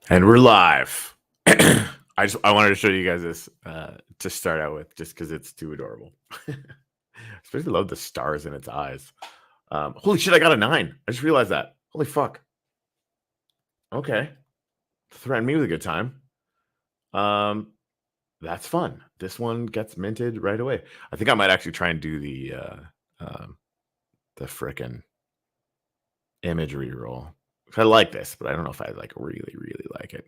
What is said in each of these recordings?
And we're live. I wanted to show you guys this to start out with, just because it's too adorable. Especially love the stars in its eyes. Holy shit! I got a 9. I just realized that. Holy fuck. Okay, threaten me with a good time. That's fun. This one gets minted right away. I think I might actually try and do the frickin' image reroll. I like this, but I don't know if I like really like it.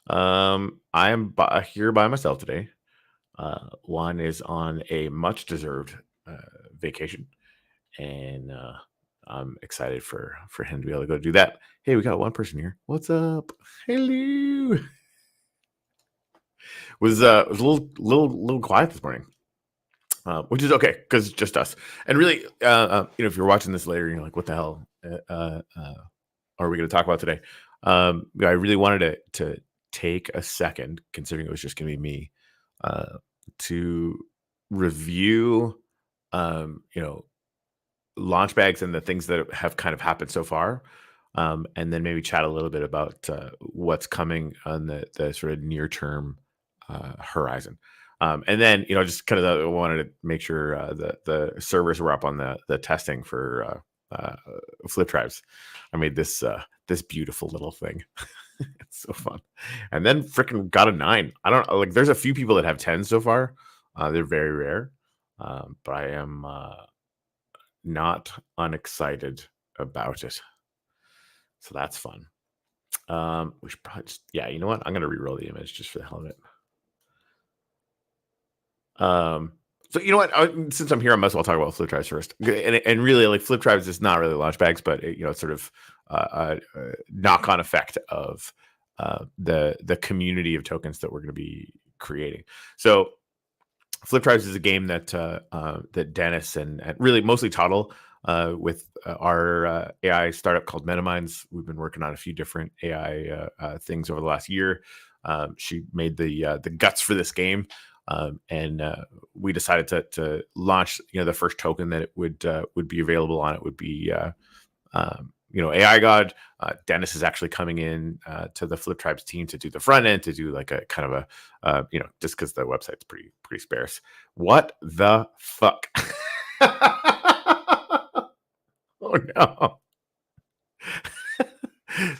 I am here by myself today. Juan is on a much deserved vacation, and I'm excited for him to be able to go do that. Hey, we got one person here. What's up? Hello. Was a little quiet this morning, which is okay because it's just us. And really, if you're watching this later, you're like, what the hell are we going to talk about today? I really wanted to take a second, considering it was just going to be me, to review, LaunchBAGZ and the things that have kind of happened so far, and then maybe chat a little bit about what's coming on the sort of near term horizon. And then, just kind of wanted to make sure the servers were up on the testing for flip drives. I made this beautiful little thing. It's so fun. And then freaking got a 9. I don't like. There's a few people that have 10 so far. They're very rare, but I am not unexcited about it. So that's fun. We should probably you know what? I'm gonna re-roll the image just for the hell of it. So you know what? Since I'm here, I might as well talk about flip drives first. And really, like flip drives is not really LaunchBAGZ, but it's sort of a knock-on effect of the community of tokens that we're going to be creating. So flip drives is a game that that Dennis and really mostly Toddle with our AI startup called MetaMinds. We've been working on a few different AI things over the last year. She made the guts for this game. And we decided to launch, the first token that it would be available on it would be, AI God. Dennis is actually coming in to the Flip Tribes team to do the front end, to do like a kind of a, just because the website's pretty sparse. What the fuck? Oh no.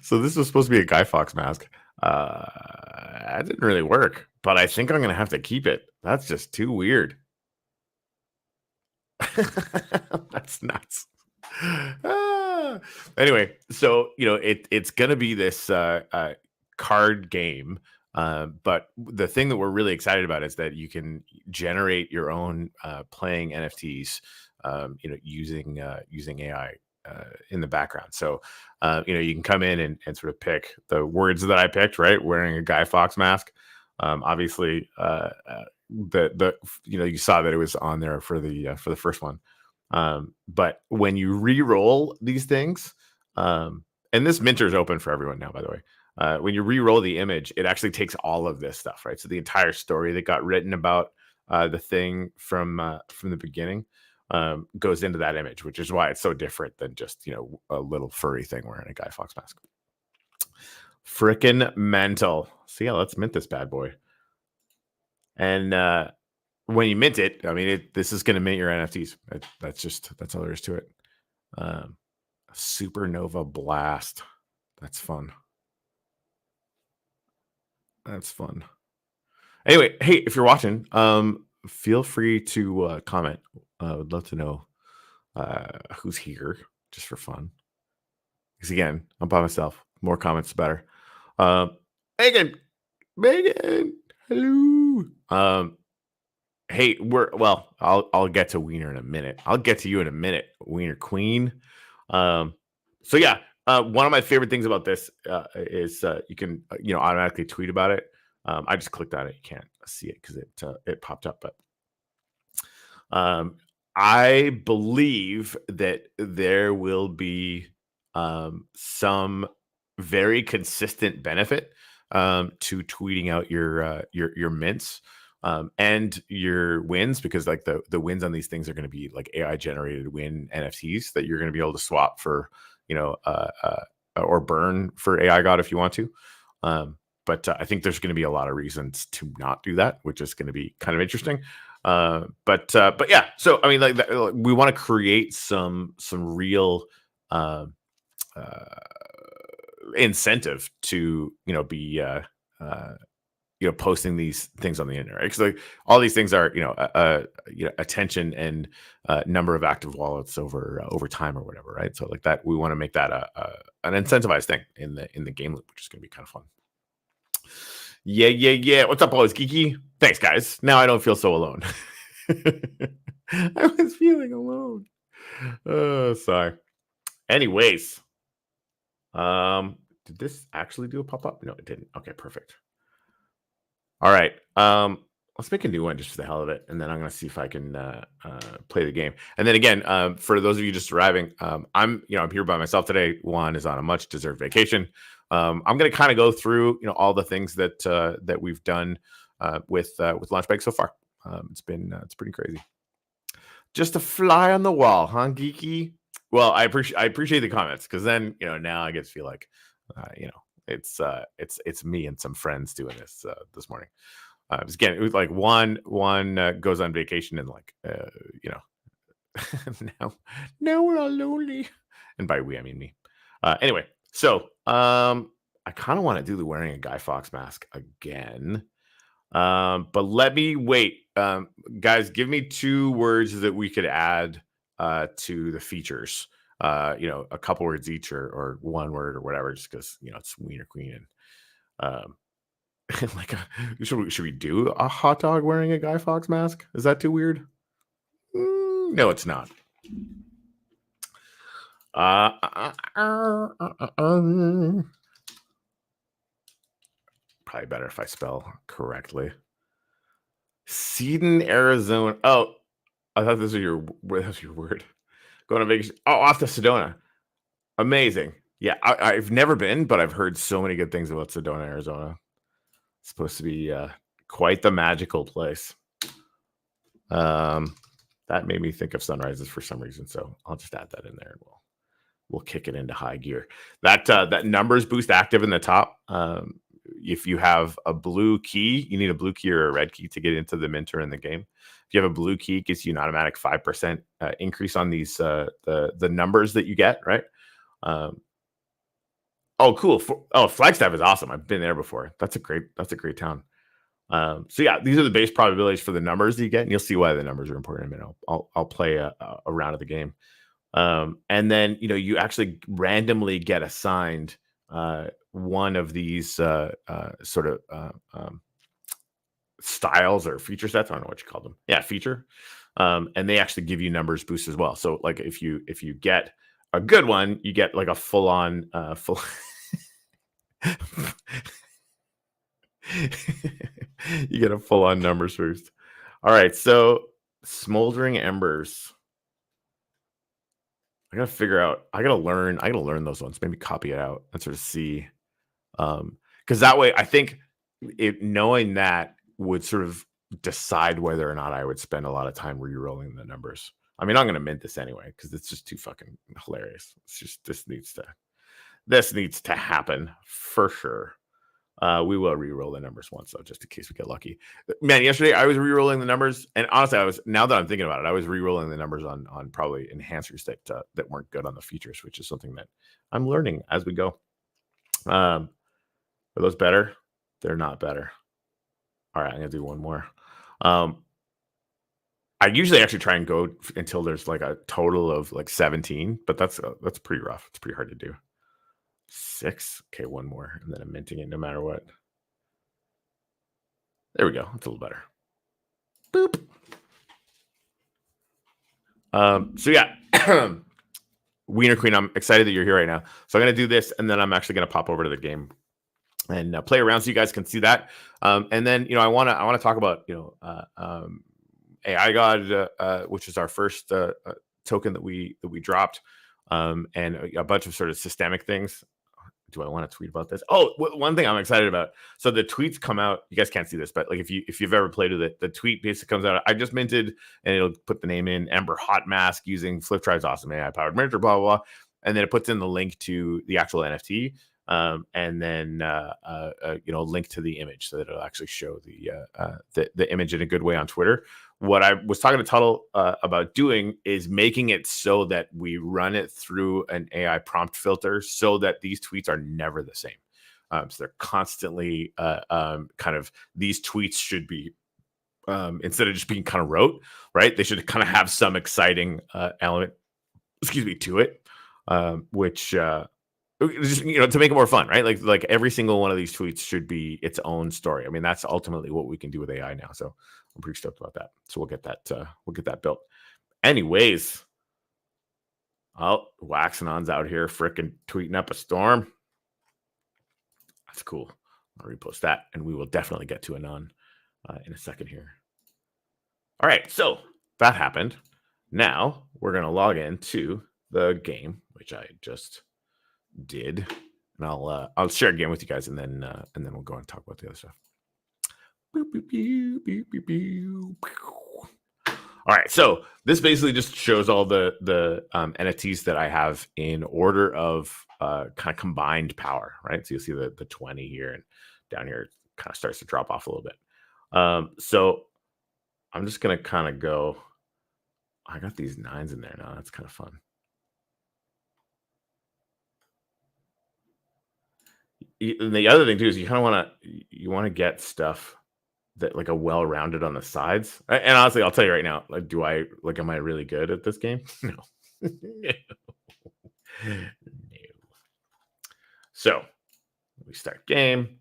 So this was supposed to be a Guy Fawkes mask. That didn't really work, but I think I'm going to have to keep it. That's just too weird. That's nuts. Anyway, so it's going to be this card game, but the thing that we're really excited about is that you can generate your own playing NFTs, using AI in the background. So you can come in and sort of pick the words that I picked, right? Wearing a Guy Fawkes mask. Obviously, you saw that it was on there for the first one. But when you re-roll these things, and this minter is open for everyone now, by the way. When you re-roll the image, it actually takes all of this stuff, right? So the entire story that got written about the thing from the beginning goes into that image, which is why it's so different than just a little furry thing wearing a Guy Fawkes mask. Frickin' mental. So yeah, let's mint this bad boy. And when you mint it, I mean, this is going to mint your NFTs. That's all there is to it. Supernova Blast. That's fun. That's fun. Anyway, hey, if you're watching, feel free to comment. I would love to know who's here, just for fun. Because again, I'm by myself. More comments, the better. Megan, hello. Hey, I'll get to Wiener in a minute. I'll get to you in a minute, Wiener Queen. So yeah, one of my favorite things about this is you can automatically tweet about it. I just clicked on it. You can't see it because it popped up, but I believe that there will be some very consistent benefit to tweeting out your mints and your wins, because like the wins on these things are going to be like AI generated win NFTs that you're going to be able to swap for or burn for AI God if you want to. But I think there's going to be a lot of reasons to not do that, which is going to be kind of interesting. But yeah, so I mean, we want to create some real uh, incentive to be posting these things on the internet, right? Because like all these things are attention and number of active wallets over time or whatever, right? So like that, we want to make that an incentivized thing in the game loop, which is going to be kind of fun. Yeah. What's up, always geeky? Thanks, guys. Now I don't feel so alone. I was feeling alone. Oh, sorry. Anyways, did this actually do a pop-up? No, it didn't. Okay, perfect. All right. Let's make a new one just for the hell of it, and then I'm gonna see if I can play the game. And then again, for those of you just arriving, I'm here by myself today. Juan is on a much deserved vacation. I'm gonna kind of go through all the things that we've done with LaunchBAGZ so far. It's pretty crazy. Just a fly on the wall, huh, geeky? Well, I appreciate the comments, because then now I get to feel like it's me and some friends doing this morning. Again, it was like one goes on vacation and like now we're all lonely, and by we I mean me. Anyway, so I kind of want to do the wearing a Guy Fawkes mask again, but let me wait. Guys, give me 2 words that we could add to the features. A couple words each, or 1 word or whatever, just because it's Wiener Queen. And like should we do a hot dog wearing a Guy Fawkes mask? Is that too weird? No, it's not. Probably better if I spell correctly. Seton, Arizona. Oh, I thought this was your word. Going on vacation. Oh, off to Sedona. Amazing. Yeah, I've never been, but I've heard so many good things about Sedona, Arizona. It's supposed to be quite the magical place. That made me think of sunrises for some reason, so I'll just add that in there, and we'll kick it into high gear. That numbers boost active in the top. If you have a blue key, you need a blue key or a red key to get into the Minter in the game. If you have a blue key, it gives you an automatic 5% increase on these the numbers that you get, right? Oh, cool. Flagstaff is awesome. I've been there before. That's a great town. So yeah, these are the base probabilities for the numbers that you get, and you'll see why the numbers are important in a minute. I'll play a round of the game. And then you actually randomly get assigned one of these sort of styles or feature sets. I don't know what you call them. Yeah, feature. And they actually give you numbers boost as well. So like if you get a good one, you get like a full-on you get a full-on numbers boost. All right, so smoldering embers. I gotta learn those ones. Maybe copy it out and sort of see, because that way I think knowing that would sort of decide whether or not I would spend a lot of time re-rolling the numbers. I mean, I'm gonna mint this anyway because it's just too fucking hilarious. It's just this needs to happen for sure. We will re-roll the numbers once though, just in case we get lucky. Man, yesterday I was re-rolling the numbers, and honestly, now that I'm thinking about it, I was re-rolling the numbers on probably enhancers that weren't good on the features, which is something that I'm learning as we go. Are those better? They're not better. All right, I'm gonna do one more. I usually actually try and go until there's like a total of like 17, but that's pretty rough. It's pretty hard to do. 6. Okay, one more, and then I'm minting it no matter what. There we go. That's a little better. Boop. So yeah, Wiener Queen, I'm excited that you're here right now. So I'm gonna do this, and then I'm actually gonna pop over to the game and play around so you guys can see that. And then I want to talk about AI God, which is our first token that we dropped, and a bunch of sort of systemic things. Do I want to tweet about this? Oh, one thing I'm excited about. So the tweets come out. You guys can't see this, but like if you've ever played with it, the tweet basically comes out. I just minted, and it'll put the name in Ember Hot Mask using Fliptribe's awesome AI powered minter, blah blah blah, and then it puts in the link to the actual NFT. and then link to the image so that it'll actually show the image in a good way on Twitter. What I was talking to Tuttle about doing is making it so that we run it through an AI prompt filter so that these tweets are never the same. So they're constantly kind of, these tweets should be, instead of just being kind of rote, right? They should kind of have some exciting element, to it, which just, to make it more fun, right? Like every single one of these tweets should be its own story. I mean, that's ultimately what we can do with AI now. So I'm pretty stoked about that. So we'll get that built. Anyways, Waxanon's out here fricking tweeting up a storm. That's cool. I'll repost that, and we will definitely get to Anon in a second here. All right, so that happened. Now we're gonna log into the game, which I just did, and I'll share a game with you guys, and then we'll go and talk about the other stuff. All right, so this basically just shows all the NFTs that I have in order of kind of combined power, right? So you'll see the 20 here, and down here it kind of starts to drop off a little bit. So I'm just gonna kind of go. I got these 9s in there now. That's kind of fun. And the other thing too is you kind of want to get stuff that like a well-rounded on the sides. And honestly, I'll tell you right now, like, am I really good at this game? No. No. So we start game.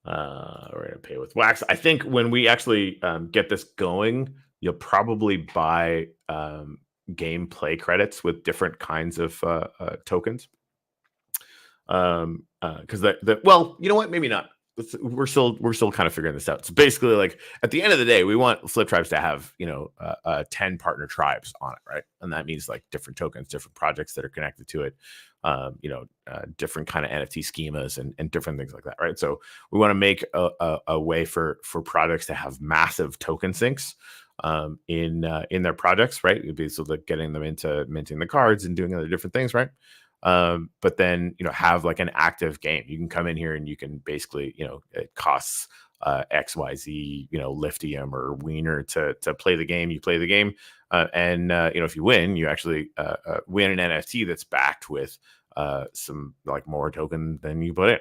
We're gonna pay with Wax. I think when we actually get this going, you'll probably buy gameplay credits with different kinds of tokens. Because well, you know what? Maybe not. We're still kind of figuring this out. So basically, like at the end of the day, we want Flip Tribes to have 10 partner tribes on it, right? And that means like different tokens, different projects that are connected to it, different kind of NFT schemas and different things like that, right? So we want to make a way for projects to have massive token sinks in their projects, right? It'd be so like getting them into minting the cards and doing other different things, right? But then have like an active game. You can come in here and you can basically it costs XYZ Liftium or Wiener to play the game. You play the game, and if you win, you actually win an NFT that's backed with some like more token than you put in.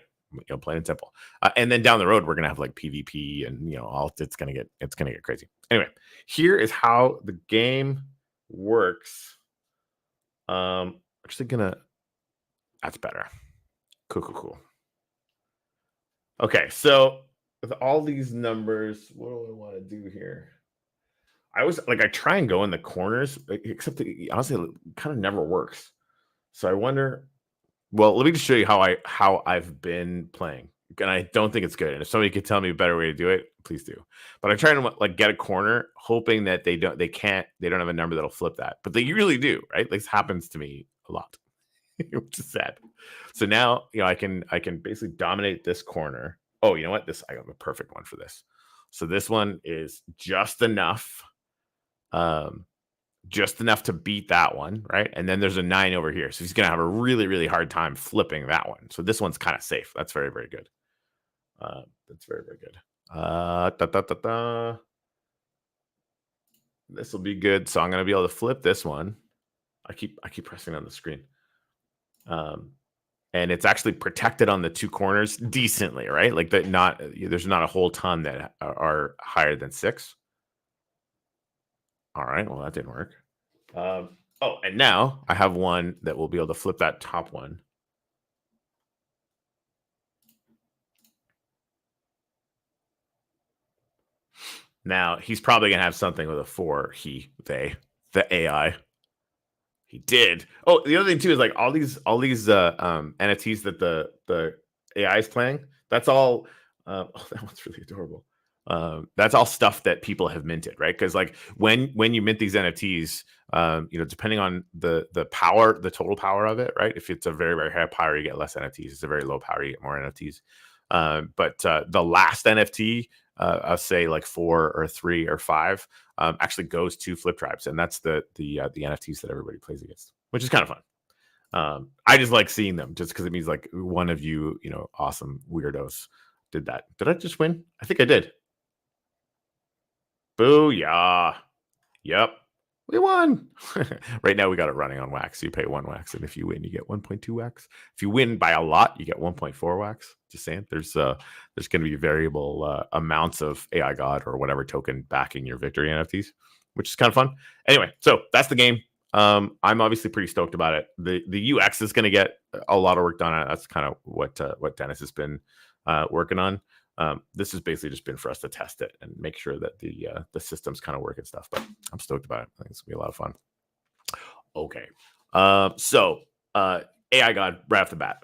Plain and simple. And then down the road, we're gonna have like PvP and all. It's gonna get crazy. Anyway, here is how the game works. Actually gonna. That's better. Cool. Okay, so with all these numbers, what do I want to do here? I try and go in the corners, except honestly, it kind of never works. So I wonder. Well, let me just show you how I've been playing, and I don't think it's good. And if somebody could tell me a better way to do it, please do. But I'm trying to like get a corner, hoping that they don't have a number that'll flip that, but they usually do, right? This happens to me a lot. Which is sad. So now, I can basically dominate this corner. Oh, you know what? I got a perfect one for this. So this one is just enough to beat that one, right? And then there's a 9 over here. So he's going to have a really, really hard time flipping that one. So this one's kind of safe. That's very, very good. That's very, very good. This will be good. So I'm going to be able to flip this one. I keep pressing on the screen. And it's actually protected on the 2 corners decently, right? Like that, there's not a whole ton that are higher than 6. All right, well, that didn't work. And now I have one that will be able to flip that top one. Now he's probably gonna have something with a 4. The AI. He did. Oh, the other thing too is like all these NFTs that the AI is playing. That's all. That one's really adorable. That's all stuff that people have minted, right? Because like when you mint these NFTs, depending on the power, the total power of it, right? If it's a very, very high power, you get less NFTs. It's a very low power, you get more NFTs. But the last NFT, I'll say like 4 or 3 or 5, actually goes to Flip Tribes, and that's the NFTs that everybody plays against, which is kind of fun. I just like seeing them just because it means like one of you, awesome weirdos did that. Did I just win? I think I did. Booyah. Yep. We won. Right now we got it running on wax. You pay 1 wax, and if you win, you get 1.2 wax. If you win by a lot, you get 1.4 wax. Just saying. There's going to be variable amounts of AI God or whatever token backing your victory NFTs, which is kind of fun. Anyway, so that's the game. I'm obviously pretty stoked about it. The UX is going to get a lot of work done on it. That's kind of what Dennis has been working on. This has basically just been for us to test it and make sure that the systems kind of work and stuff. But I'm stoked about it. I think it's gonna be a lot of fun. Okay. So AI God right off the bat.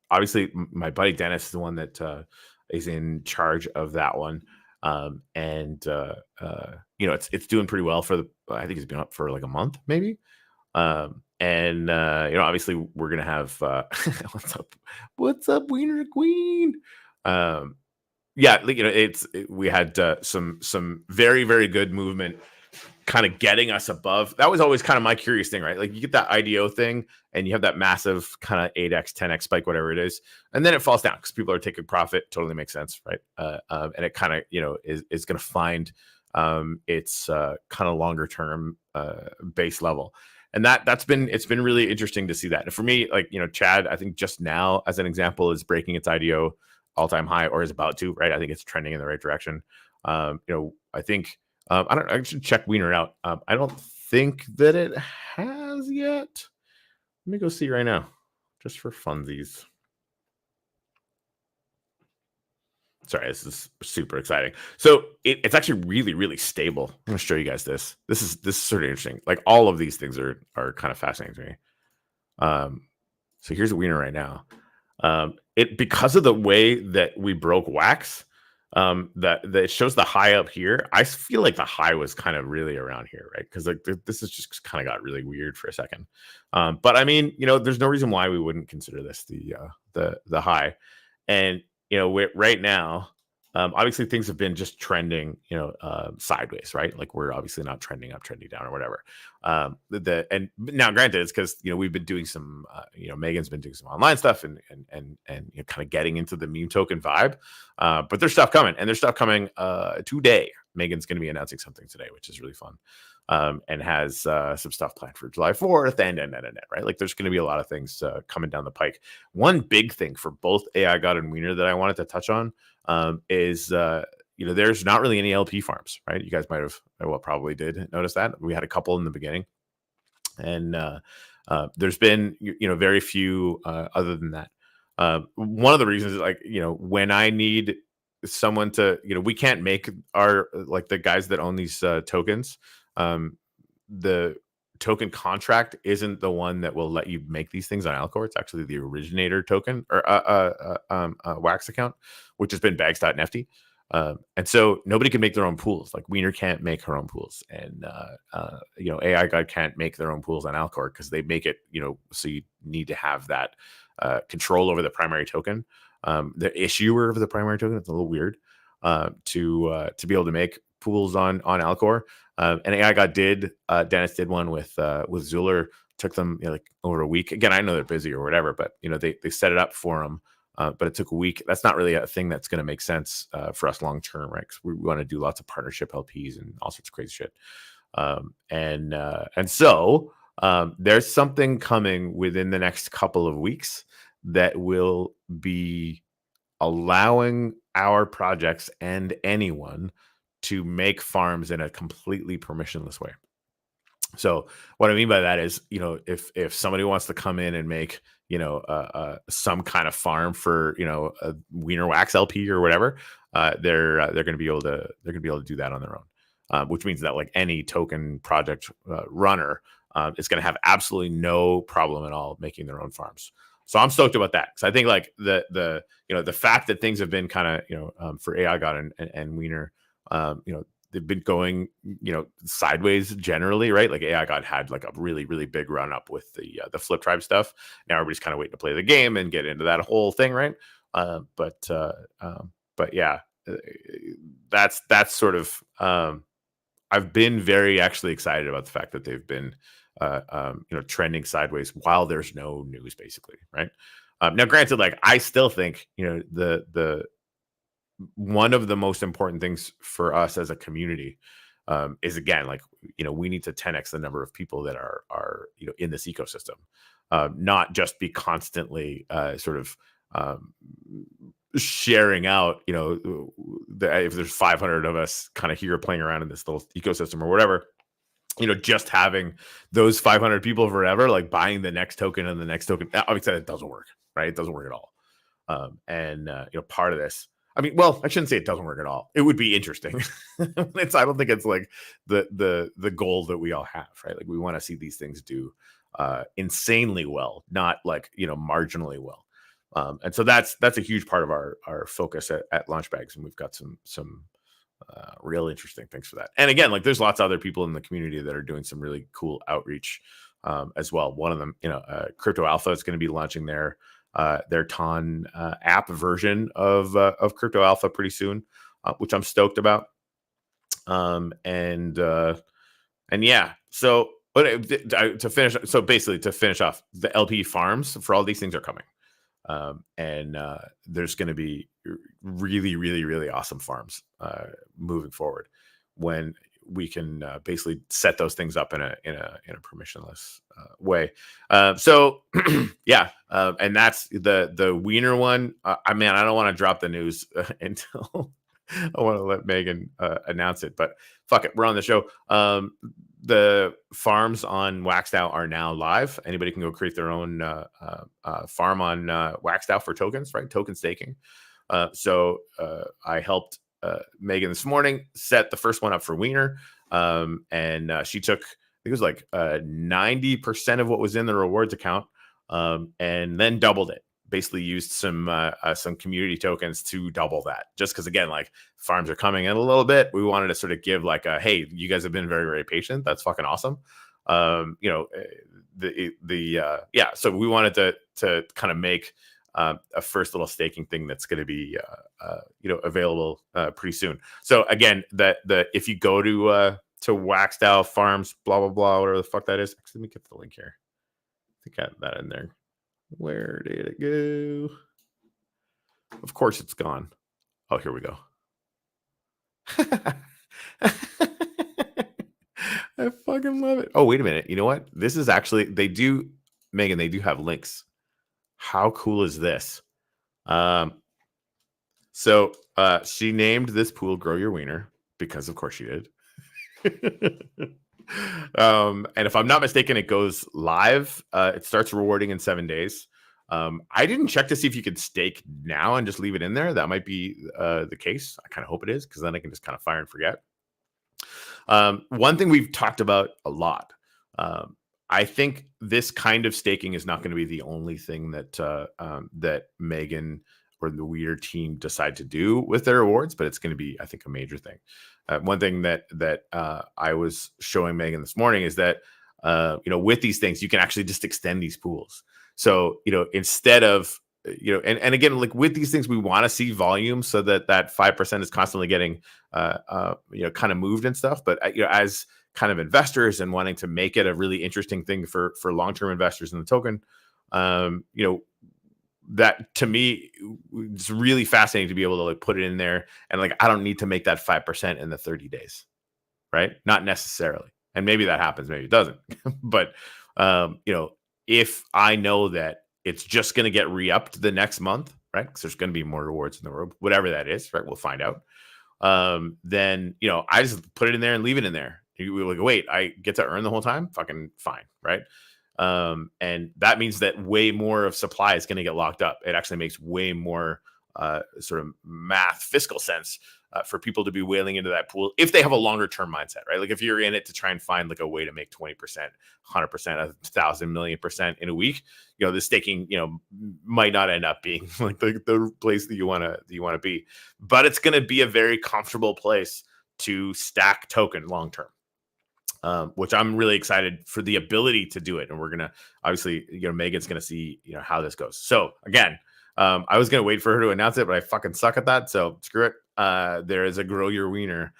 Obviously my buddy Dennis is the one that is in charge of that one. It's doing pretty well for I think it's been up for like a month, maybe. Obviously we're gonna have what's up, Wiener Queen. We had some very, very good movement kind of getting us above. That was always kind of my curious thing, right? Like you get that IDO thing and you have that massive kind of 8x 10x spike, whatever it is, and then it falls down because people are taking profit. Totally makes sense, right? And it kind of is going to find its kind of longer term base level. And it's been really interesting to see that. And for me, like, Chad, I think just now as an example is breaking its IDO all-time high, or is about to, right? I think it's trending in the right direction. I think I should check Wiener out. I don't think that it has yet. Let me go see right now, just for funsies. Sorry, this is super exciting. So it's actually really, really stable. I'm going to show you guys this. This is sort of interesting. Like all of these things are kind of fascinating to me. So here's a Wiener right now. It because of the way that we broke wax, that it shows the high up here. I feel like the high was kind of really around here, right? Because like this is just kind of got really weird for a second. But I mean, there's no reason why we wouldn't consider this the high. And right now, obviously things have been just trending, sideways, right? Like we're obviously not trending up, trending down, or whatever. And now, granted, it's because we've been doing some, Megan's been doing some online stuff and kind of getting into the meme token vibe. But there's stuff coming, and there's stuff coming today. Megan's going to be announcing something today, which is really fun. And has some stuff planned for July 4th and right? Like there's going to be a lot of things coming down the pike. One big thing for both AI God and Wiener that I wanted to touch on is there's not really any LP farms, right? You guys might have, probably did notice that. We had a couple in the beginning, and there's been very few other than that. One of the reasons is like when I need someone to we can't make our like the guys that own these tokens. The token contract isn't the one that will let you make these things on Alcor. It's actually the originator token or Wax account, which has been bags.nft. And so nobody can make their own pools. Like Wiener can't make her own pools, and AI God can't make their own pools on Alcor because they make it so you need to have that control over the primary token. The issuer of the primary token, it's a little weird to be able to make pools on Alcor. And AI God Dennis did one with Zuler. Took them like over a week. Again, I know they're busy or whatever, but they set it up for them. But it took a week. That's not really a thing that's going to make sense for us long term, right? Because we want to do lots of partnership LPs and all sorts of crazy shit. So there's something coming within the next couple of weeks that will be allowing our projects and anyone to make farms in a completely permissionless way. So what I mean by that is, if somebody wants to come in and make, some kind of farm for, a Wiener Wax LP or whatever, they're going to be able to do that on their own, which means that like any token project runner is going to have absolutely no problem at all making their own farms. So I'm stoked about that because I think like the fact that things have been kind of for AI God and Wiener, they've been going sideways generally, right? Like AI God had like a really, really big run up with the Flip Tribe stuff. Now everybody's kind of waiting to play the game and get into that whole thing, right? But yeah, that's sort of I've been very actually excited about the fact that they've been trending sideways while there's no news, basically, right? Now, granted, like I still think the one of the most important things for us as a community is, again, like we need to 10x the number of people that are in this ecosystem, not just be constantly sort of sharing out, if there's 500 of us kind of here playing around in this little ecosystem or whatever, just having those 500 people forever, like buying the next token and the next token. Obviously, it doesn't work, right? It doesn't work at all. And part of this, I mean, well, I shouldn't say it doesn't work at all. It would be interesting. I don't think it's like the goal that we all have, right? Like we want to see these things do insanely well, not like marginally well. And so that's a huge part of our focus at LaunchBAGZ, and we've got some real interesting things for that. And again, like there's lots of other people in the community that are doing some really cool outreach as well. One of them, Crypto Alpha is going to be launching their Ton app version of Crypto Alpha pretty soon, which I'm stoked about. And yeah, so to finish off, the LP farms for all these things are coming. And there's going to be really, really, really awesome farms moving forward when we can basically set those things up in a permissionless way. So yeah, and that's the Wiener one. I don't want to drop the news until I want to let Megan announce it, but fuck it, we're on the show. The farms on WaxDAO are now live. Anybody can go create their own farm on WaxDAO for tokens, right? Token staking. So I helped Megan this morning set the first one up for Wiener. And she took, I think it was like 90% of what was in the rewards account, and then doubled it. Basically used some community tokens to double that, just because, again, like farms are coming in a little bit. We wanted to sort of give like a, hey, you guys have been very, very patient. That's fucking awesome. So we wanted to kind of make a first little staking thing that's going to be available pretty soon. So again, if you go to WaxDAO farms, blah blah blah, whatever the fuck that is. Actually, let me get the link here. I think I had that in there. Where did it go? Of course it's gone. Oh, here we go. I fucking love it. Oh, wait a minute. You know what? This is actually, Megan, they do have links. How cool is this? So she named this pool Grow Your Wiener because of course she did. And if I'm not mistaken, it goes live. It starts rewarding in 7 days. I didn't check to see if you could stake now and just leave it in there. That might be the case. I kind of hope it is, because then I can just kind of fire and forget. One thing we've talked about a lot. I think this kind of staking is not going to be the only thing that Megan or the Weir team decide to do with their rewards, but it's going to be, I think, a major thing. One thing that I was showing Megan this morning is that with these things, you can actually just extend these pools. So instead of and again, like with these things, we want to see volume so that 5% is constantly getting kind of moved and stuff. But as kind of investors and wanting to make it a really interesting thing for long-term investors in the token, that to me, it's really fascinating to be able to like put it in there, and like I don't need to make that 5% in the 30 days, right? Not necessarily, and maybe that happens, maybe it doesn't. But if I know that it's just going to get re-upped the next month, right? Because there's going to be more rewards in the world, whatever that is, right? We'll find out. Then I just put it in there and leave it in there. You like, wait, I get to earn the whole time? Fucking fine, right? And that means that way more of supply is going to get locked up. It actually makes way more sort of fiscal sense for people to be whaling into that pool if they have a longer term mindset, right? Like if you're in it to try and find like a way to make 20%, 100%, 1,000 million percent in a week, the staking, might not end up being like the place that you want to be, but it's going to be a very comfortable place to stack token long term. Which I'm really excited for the ability to do it. And we're going to, obviously, Megan's going to see, how this goes. So again, I was going to wait for her to announce it, but I fucking suck at that. So screw it. There is a Grow Your Wiener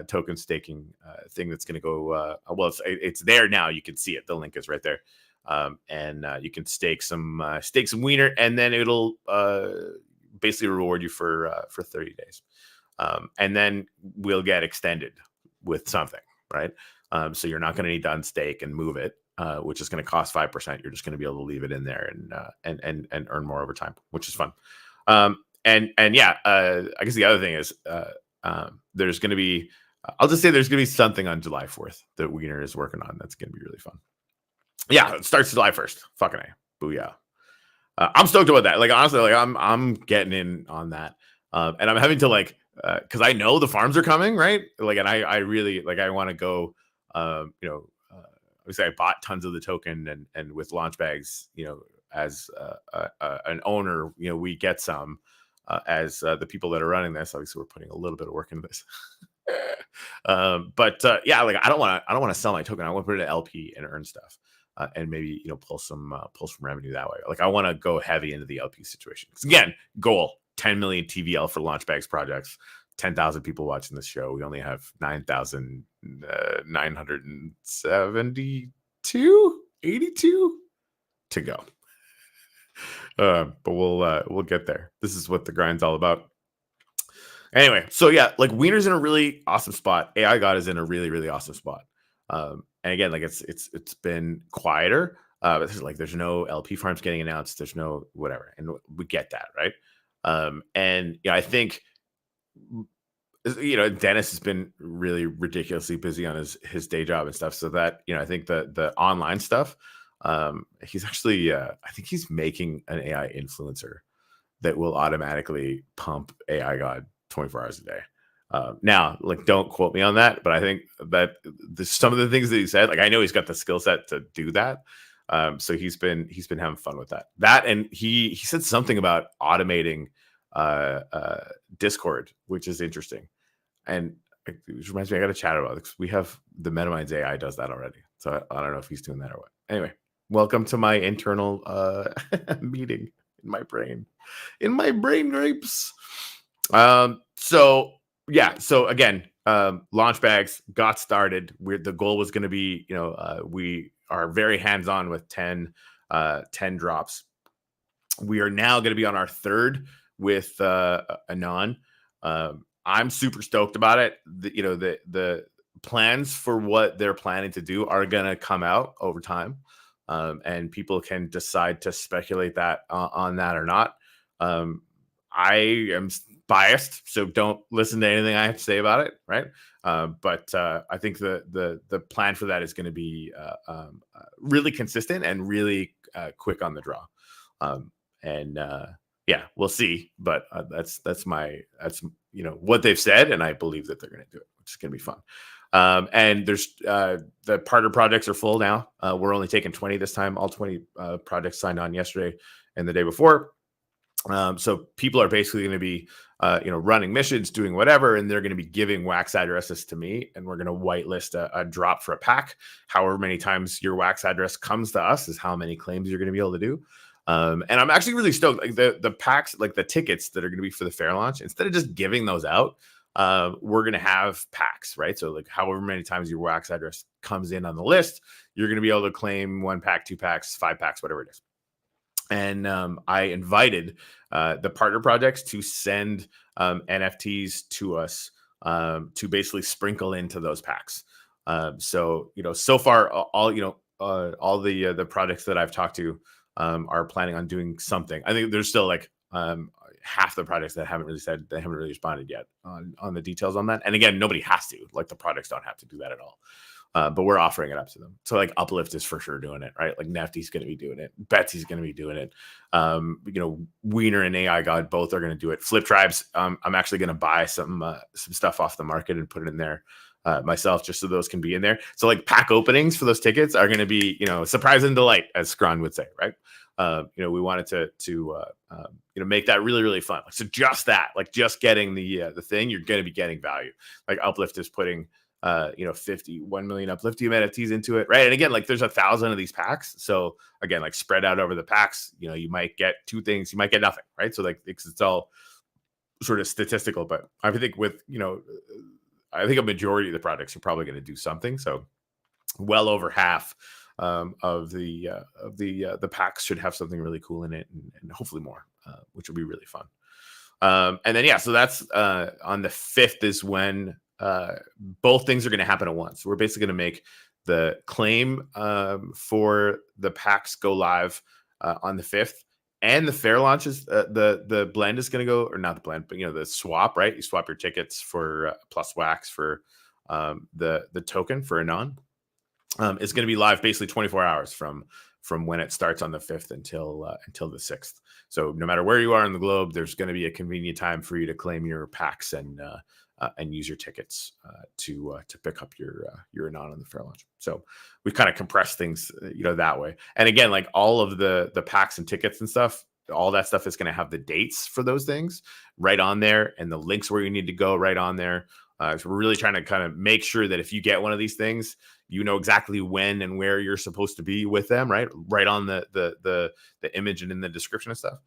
token staking thing that's going to go. Well, it's there now. You can see it. The link is right there, and you can stake some wiener, and then it'll basically reward you for 30 days, and then we'll get extended with something, right? So you're not going to need to unstake and move it, which is going to cost 5%. You're just going to be able to leave it in there and earn more over time, which is fun. And yeah, I guess the other thing is there's going to be, I'll just say there's going to be something on July 4th that Wiener is working on. That's going to be really fun. Yeah, it starts July 1st. Fucking A. Booyah. I'm stoked about that. Like, honestly, like I'm getting in on that. And I'm having to because I know the farms are coming, right? Like, and I really, like, I want to go, obviously I bought tons of the token and with LaunchBAGZ, as an owner, we get some as the people that are running this. Obviously, we're putting a little bit of work into this. But yeah, like I don't want to sell my token. I want to put it in LP and earn stuff, and maybe pull some revenue that way. Like I want to go heavy into the LP situation. Again, goal 10 million TVL for LaunchBAGZ projects. 10,000 people watching this show. We only have 9,982 to go. But we'll get there. This is what the grind's all about. Anyway, so yeah, like Wiener's in a really awesome spot. AI God is in a really, really awesome spot. And again, like it's been quieter. But there's no LP farms getting announced. There's no whatever, and we get that, right? And I think Dennis has been really ridiculously busy on his day job and stuff. So that I think the online stuff. He's actually I think he's making an AI influencer that will automatically pump AI God 24 hours a day. Now, like, don't quote me on that, but I think that some of the things that he said, like, I know he's got the skill set to do that. So he's been having fun with that. And he said something about automating Discord, which is interesting. And it reminds me, I got to chat about it because we have the MetaMinds AI does that already. So I don't know if he's doing that or what. Anyway, welcome to my internal meeting in my brain grapes. So yeah, so again, LaunchBAGZ got started. The goal was going to be, we are very hands-on with 10 drops. We are now going to be on our third with Anon. I'm super stoked about it. The plans for what they're planning to do are going to come out over time. And people can decide to speculate that on that or not. I am biased, so don't listen to anything I have to say about it, right? But I think the plan for that is going to be really consistent and really quick on the draw. Yeah, we'll see. But that's what they've said, and I believe that they're going to do it, which is going to be fun. And there's the partner projects are full now. We're only taking 20 this time. All 20 projects signed on yesterday and the day before. So people are basically going to be, running missions, doing whatever, and they're going to be giving wax addresses to me, and we're going to whitelist a drop for a pack. However many times your wax address comes to us is how many claims you're going to be able to do. And I'm actually really stoked. Like the packs, like the tickets that are going to be for the fair launch, instead of just giving those out, we're going to have packs, right? So like however many times your wax address comes in on the list, you're going to be able to claim 1 pack, 2 packs, 5 packs, whatever it is. And I invited the partner projects to send NFTs to us to basically sprinkle into those packs. So so far, all the projects that I've talked to are planning on doing something. I think there's still like half the projects that haven't really responded yet on the details on that. And again, nobody has to. Like the projects don't have to do that at all. But we're offering it up to them. So like Uplift is for sure doing it, right? Like Nefty's going to be doing it. Betsy's going to be doing it. Wiener and AI God both are going to do it. Flip Tribes, I'm actually going to buy some stuff off the market and put it in there myself, just so those can be in there. So like pack openings for those tickets are going to be, surprise and delight, as Scron would say, right? We wanted to make that really, really fun. So just that, like just getting the thing, you're going to be getting value. Like Uplift is putting 1 million uplifting NFTs into it, right? And again, like there's 1,000 of these packs, so again, like spread out over the packs, you might get 2 things, you might get nothing, right? So like it's all sort of statistical. But I think with I think a majority of the projects are probably going to do something. So well over half of the packs should have something really cool in it, and hopefully more, which will be really fun. And then so that's on the 5th is when both things are going to happen at once. We're basically going to make the claim for the packs go live on the 5th, and the fair launches. The blend is going to go, or not the blend, but the swap. Right, you swap your tickets for plus wax for the token for Anon. Is going to be live basically 24 hours from when it starts on the 5th until the 6th. So no matter where you are in the globe, there's going to be a convenient time for you to claim your packs and use your tickets to pick up your Anon on the fair launch. So we kind of compress things, that way. And again, like all of the packs and tickets and stuff, all that stuff is going to have the dates for those things right on there, and the links where you need to go right on there. So we're really trying to kind of make sure that if you get one of these things, you know exactly when and where you're supposed to be with them, right on the image and in the description and stuff.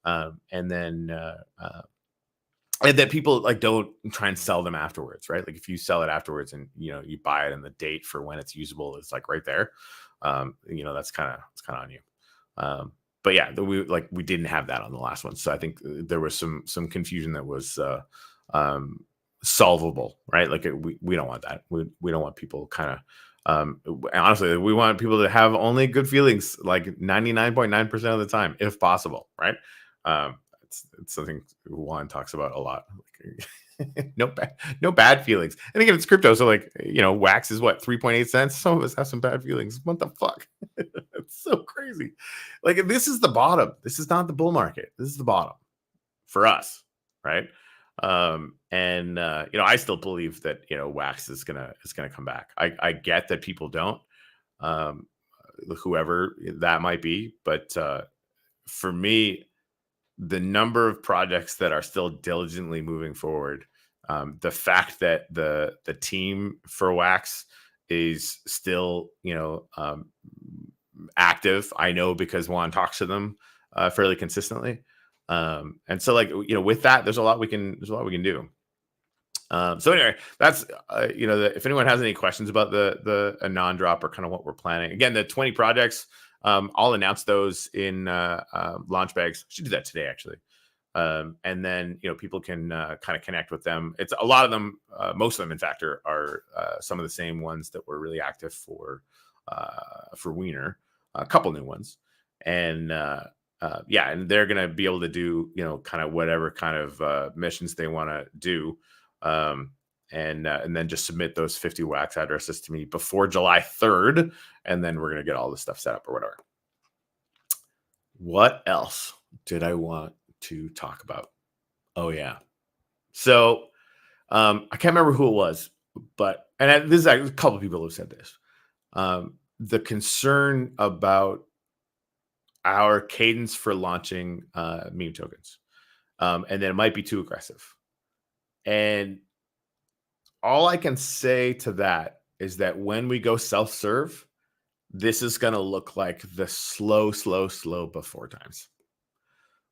And that people like don't try and sell them afterwards, right? Like if you sell it afterwards and you buy it and the date for when it's usable is like right there, that's kind of on you. But yeah, we didn't have that on the last one, so I think there was some confusion that was solvable, right? Like we don't want that. We don't want people kind of honestly, we want people to have only good feelings like 99.9% of the time, if possible, right? It's something Juan talks about a lot. Like, no bad feelings. And again, it's crypto, so like wax is what, 3.8 cents. Some of us have some bad feelings. What the fuck? It's so crazy. Like this is the bottom. This is not the bull market. This is the bottom for us, right? I still believe that wax is gonna come back. I get that people don't, whoever that might be, but for me, the number of projects that are still diligently moving forward, the fact that the team for wax is still active, I know because Juan talks to them fairly consistently. And so with that, there's a lot we can do. So anyway, that's if anyone has any questions about the Anon drop or kind of what we're planning, again, the 20 projects, I'll announce those in LaunchBAGZ. Should do that today actually. And then people can kind of connect with them. It's a lot of them, most of them in fact are some of the same ones that were really active for Wiener, a couple new ones. And and they're going to be able to do, kind of whatever kind of missions they want to do. And then just submit those 50 wax addresses to me before July 3rd. And then we're going to get all this stuff set up or whatever. What else did I want to talk about? Oh, yeah. So I can't remember who it was, but, and this is a couple of people who said this. The concern about our cadence for launching meme tokens, and then it might be too aggressive. And all I can say to that is that when we go self-serve, this is going to look like the slow before times.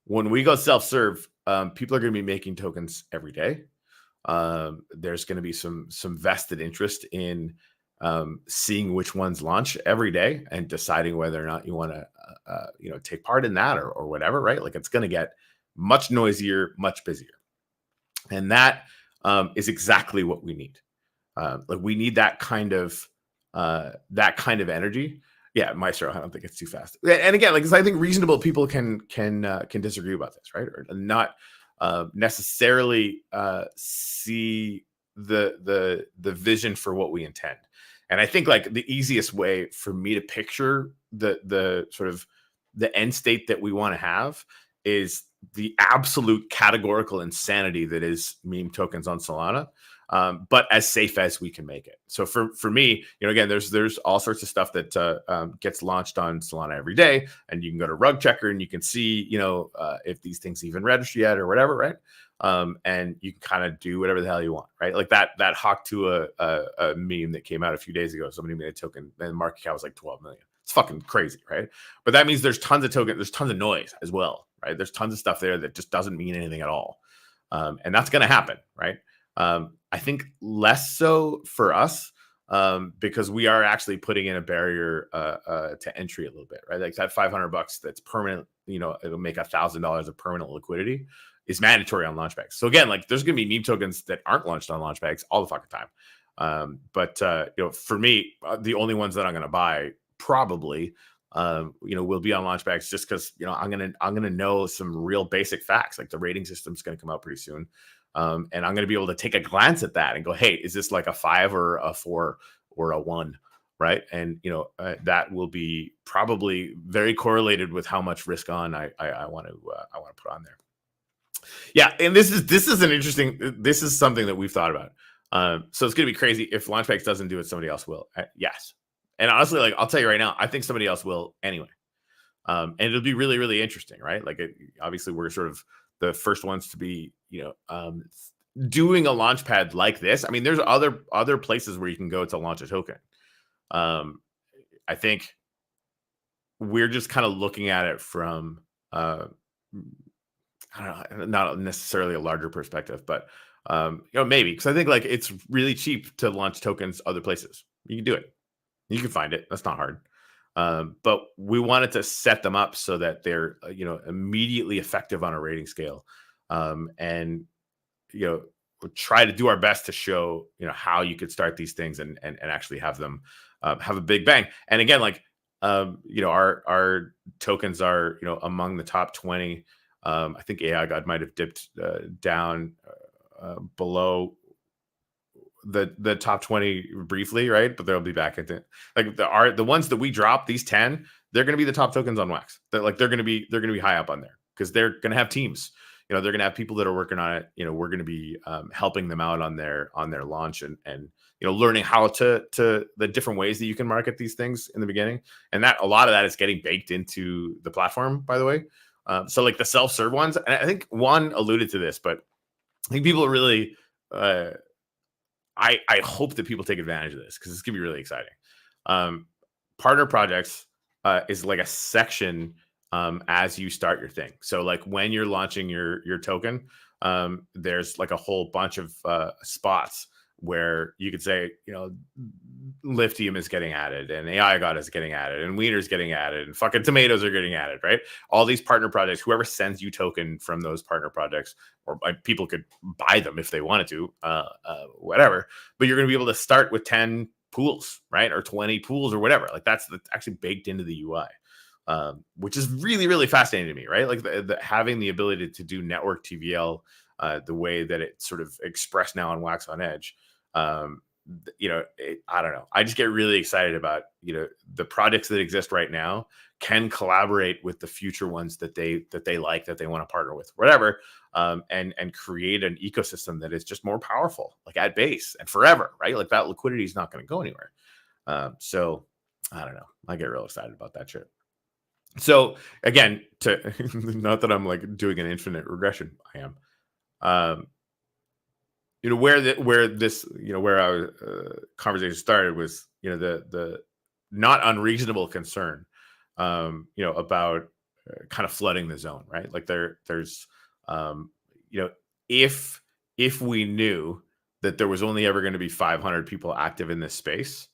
When we go self-serve, people are going to be making tokens every day. There's going to be some vested interest in seeing which ones launch every day and deciding whether or not you want to take part in that or whatever, right? Like it's going to get much noisier, much busier, and that is exactly what we need. Like we need that kind of energy. Yeah, Maestro, I don't think it's too fast. And again, like I think reasonable people can disagree about this, right? Or not necessarily see the vision for what we intend. And I think like the easiest way for me to picture the sort of the end state that we want to have is the absolute categorical insanity that is meme tokens on Solana, but as safe as we can make it. So for me, again, there's all sorts of stuff that gets launched on Solana every day, and you can go to Rug Checker and you can see, if these things even register yet or whatever, right? And you can kind of do whatever the hell you want, right? Like that Hawk to a meme that came out a few days ago. Somebody made a token and the market cap was like 12 million. It's fucking crazy, right? But that means there's tons of tokens, there's tons of noise as well, right? There's tons of stuff there that just doesn't mean anything at all. And that's going to happen, right? I think less so for us, because we are actually putting in a barrier to entry a little bit, right? Like that $500 that's permanent, it'll make $1,000 of permanent liquidity is mandatory on LaunchBAGZ. So again, like there's going to be meme tokens that aren't launched on LaunchBAGZ all the fucking time. But for me, the only ones that I'm going to buy probably, will be on LaunchBAGZ just because I'm gonna know some real basic facts. Like the rating system is going to come out pretty soon, and I'm going to be able to take a glance at that and go, hey, is this like a 5 or a 4 or a 1? Right, and that will be probably very correlated with how much risk on I want to put on there. Yeah, and this is an interesting. This is something that we've thought about. So it's going to be crazy if LaunchBAGZ doesn't do it, somebody else will. Yes, and honestly, like I'll tell you right now, I think somebody else will anyway. And it'll be really, really interesting, right? Like, obviously, we're sort of the first ones to be, doing a launchpad like this. I mean, there's other places where you can go to launch a token. I think we're just kind of looking at it from, I don't know, not necessarily a larger perspective, but maybe because I think like it's really cheap to launch tokens other places. You can do it. You can find it. That's not hard. But we wanted to set them up so that they're immediately effective on a rating scale, and we'll try to do our best to show how you could start these things and actually have them have a big bang. And again, like our tokens are among the top 20. I think AI God might have dipped down below the top 20 briefly, right? But they'll be back at it. Like the ones that we drop, these 10, they're going to be the top tokens on Wax. They're going to be high up on there because they're going to have teams. They're going to have people that are working on it. We're going to be helping them out on their launch and learning how to the different ways that you can market these things in the beginning. And that a lot of that is getting baked into the platform, by the way. So like the self-serve ones, and I think one alluded to this, but I think people are really I hope that people take advantage of this because it's gonna be really exciting. Partner projects is like a section as you start your thing. So like when you're launching your token, there's like a whole bunch of spots where you could say, Lithium is getting added and AI God is getting added and Wiener's getting added and fucking tomatoes are getting added, right? All these partner projects, whoever sends you token from those partner projects, or people could buy them if they wanted to, whatever. But you're going to be able to start with 10 pools, right? Or 20 pools or whatever. Like that's actually baked into the UI. Which is really, really fascinating to me, right? Like the having the ability to do network TVL the way that it's sort of expressed now on Wax on Edge. I don't know. I just get really excited about, the projects that exist right now can collaborate with the future ones that they like, that they want to partner with, whatever, and create an ecosystem that is just more powerful, like at base and forever, right? Like that liquidity is not going to go anywhere. So I don't know. I get real excited about that shit. So again, not that I'm like doing an infinite regression, I am. Where our conversation started was, the not unreasonable concern, about kind of flooding the zone, right? Like there's, if we knew that there was only ever going to be 500 people active in this space,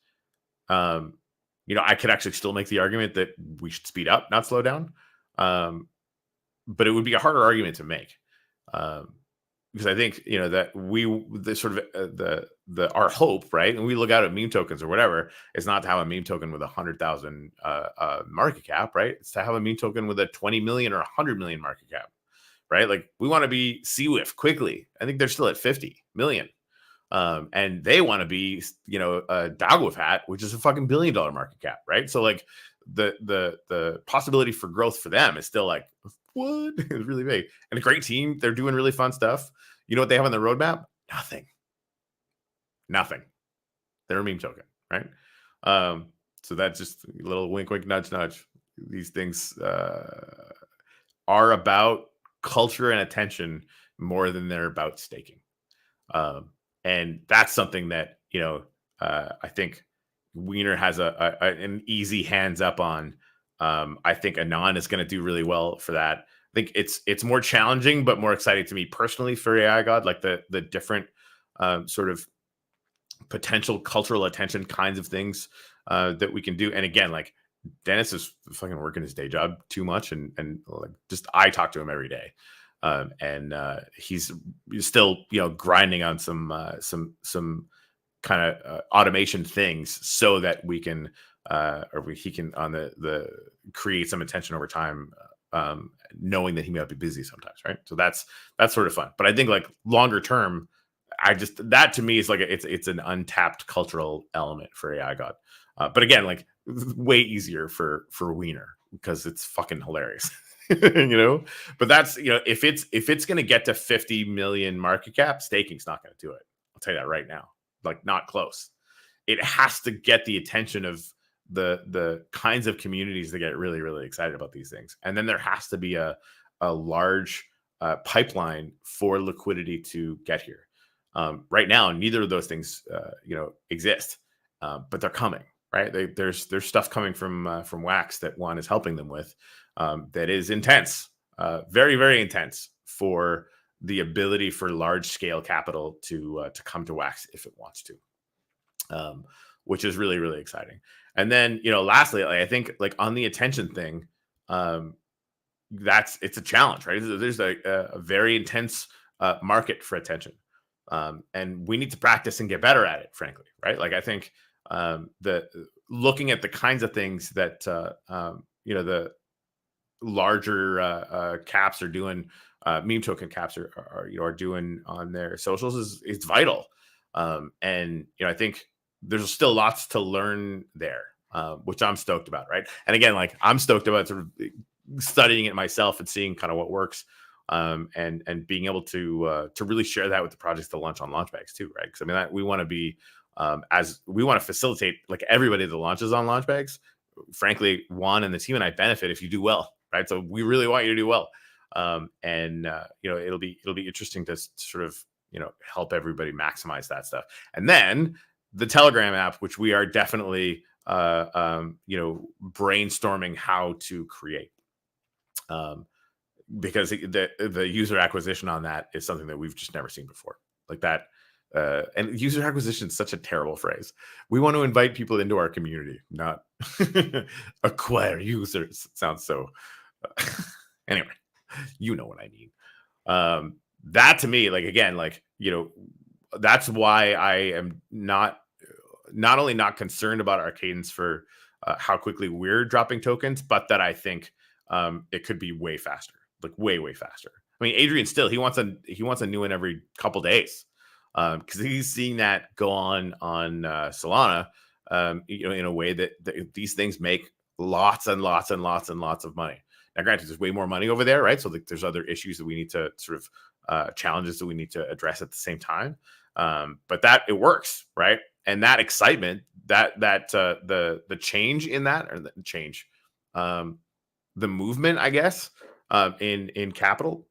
I could actually still make the argument that we should speed up, not slow down. But it would be a harder argument to make. Because I think that our hope, right? And we look out at meme tokens or whatever, is not to have a meme token with 100,000 market cap, right? It's to have a meme token with a 20 million or 100 million market cap, right? Like we want to be CWIF quickly. I think they're still at 50 million, and they want to be a Dagwif hat, which is a fucking $1 billion market cap, right? So like the possibility for growth for them is still like, what? It's really big and a great team. They're doing really fun stuff. You know what they have on the roadmap? Nothing. They're a meme token, right? So that's just a little wink, wink, nudge, nudge. These things are about culture and attention more than they're about staking. And that's something that, I think Wiener has an easy hands up on. I think Anon is going to do really well for that. I think it's more challenging, but more exciting to me personally for AI God, like the different sort of potential cultural attention kinds of things that we can do. And again, like Dennis is fucking working his day job too much, and like just I talk to him every day, and he's still grinding on some kind of automation things so that we can he can on the create some attention over time, knowing that he might be busy sometimes, right? So that's sort of fun. But I think like longer term, that to me is like it's an untapped cultural element for AI God. But again, like way easier for Wiener because it's fucking hilarious. But that's if it's going to get to 50 million market cap, staking's not going to do it. I'll tell you that right now. Like not close. It has to get the attention of the kinds of communities that get really, really excited about these things. And then there has to be a large pipeline for liquidity to get here. Right now, neither of those things exist, but they're coming. Right? There's stuff coming from Wax that Juan is helping them with that is intense, very, very intense for the ability for large scale capital to come to Wax if it wants to, which is really, really exciting. And then lastly, like, I think like on the attention thing, it's a challenge, right? There's a very intense market for attention, and we need to practice and get better at it, frankly, right? Like I think the looking at the kinds of things that the larger caps are doing, meme token caps are doing on their socials is vital. And I think there's still lots to learn there, which I'm stoked about, right? And again, like I'm stoked about sort of studying it myself and seeing kind of what works, and being able to really share that with the projects to launch on LaunchBAGZ too, right? Because I mean, we want to be as we want to facilitate like everybody that launches on LaunchBAGZ. Frankly, Juan and the team and I benefit if you do well, right? So we really want you to do well, and it'll be interesting to sort of help everybody maximize that stuff. And then the Telegram app, which we are definitely brainstorming how to create, because the user acquisition on that is something that we've just never seen before, like that. And user acquisition is such a terrible phrase. We want to invite people into our community, not acquire users. It sounds so. Anyway, you know what I mean. That to me, like again, like that's why I am not only not concerned about our cadence for how quickly we're dropping tokens, but that I think it could be way faster, like way faster. I mean, Adrian still he wants a new one every couple days. Because he's seeing that go on Solana, in a way that these things make lots and lots and lots and lots of money. Now, granted, there's way more money over there, right? So like, there's other issues that we need to sort of challenges that we need to address at the same time. But that it works, right? And that excitement, the change in that, or the change, the movement, I guess, in capital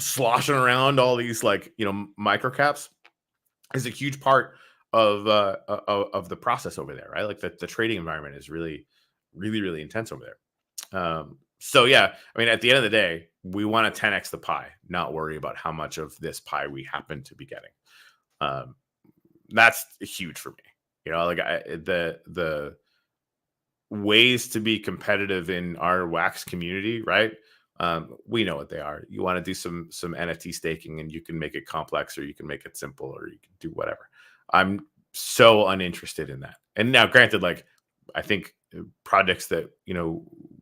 sloshing around all these like micro caps, is a huge part of the process over there, right? Like the trading environment is really, really, really intense over there. So yeah, I mean, at the end of the day, we want to 10x the pie, not worry about how much of this pie we happen to be getting. That's huge for me. Like the ways to be competitive in our Wax community, right? We know what they are. You want to do some NFT staking, and you can make it complex, or you can make it simple, or you can do whatever. I'm so uninterested in that. And now, granted, like I think projects that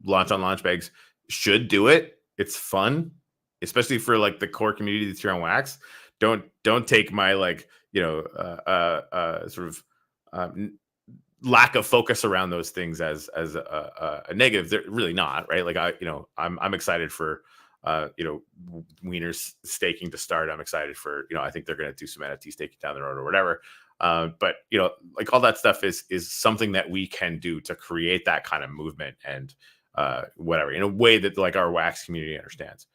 launch on LaunchBAGZ should do it. It's fun, especially for like the core community that's here on Wax. Don't take my like sort of lack of focus around those things as a negative. They're really not, right? Like I'm excited for Wiener's staking to start. I'm excited for I think they're going to do some NFT staking down the road or whatever. But like all that stuff is something that we can do to create that kind of movement and whatever in a way that like our Wax community understands.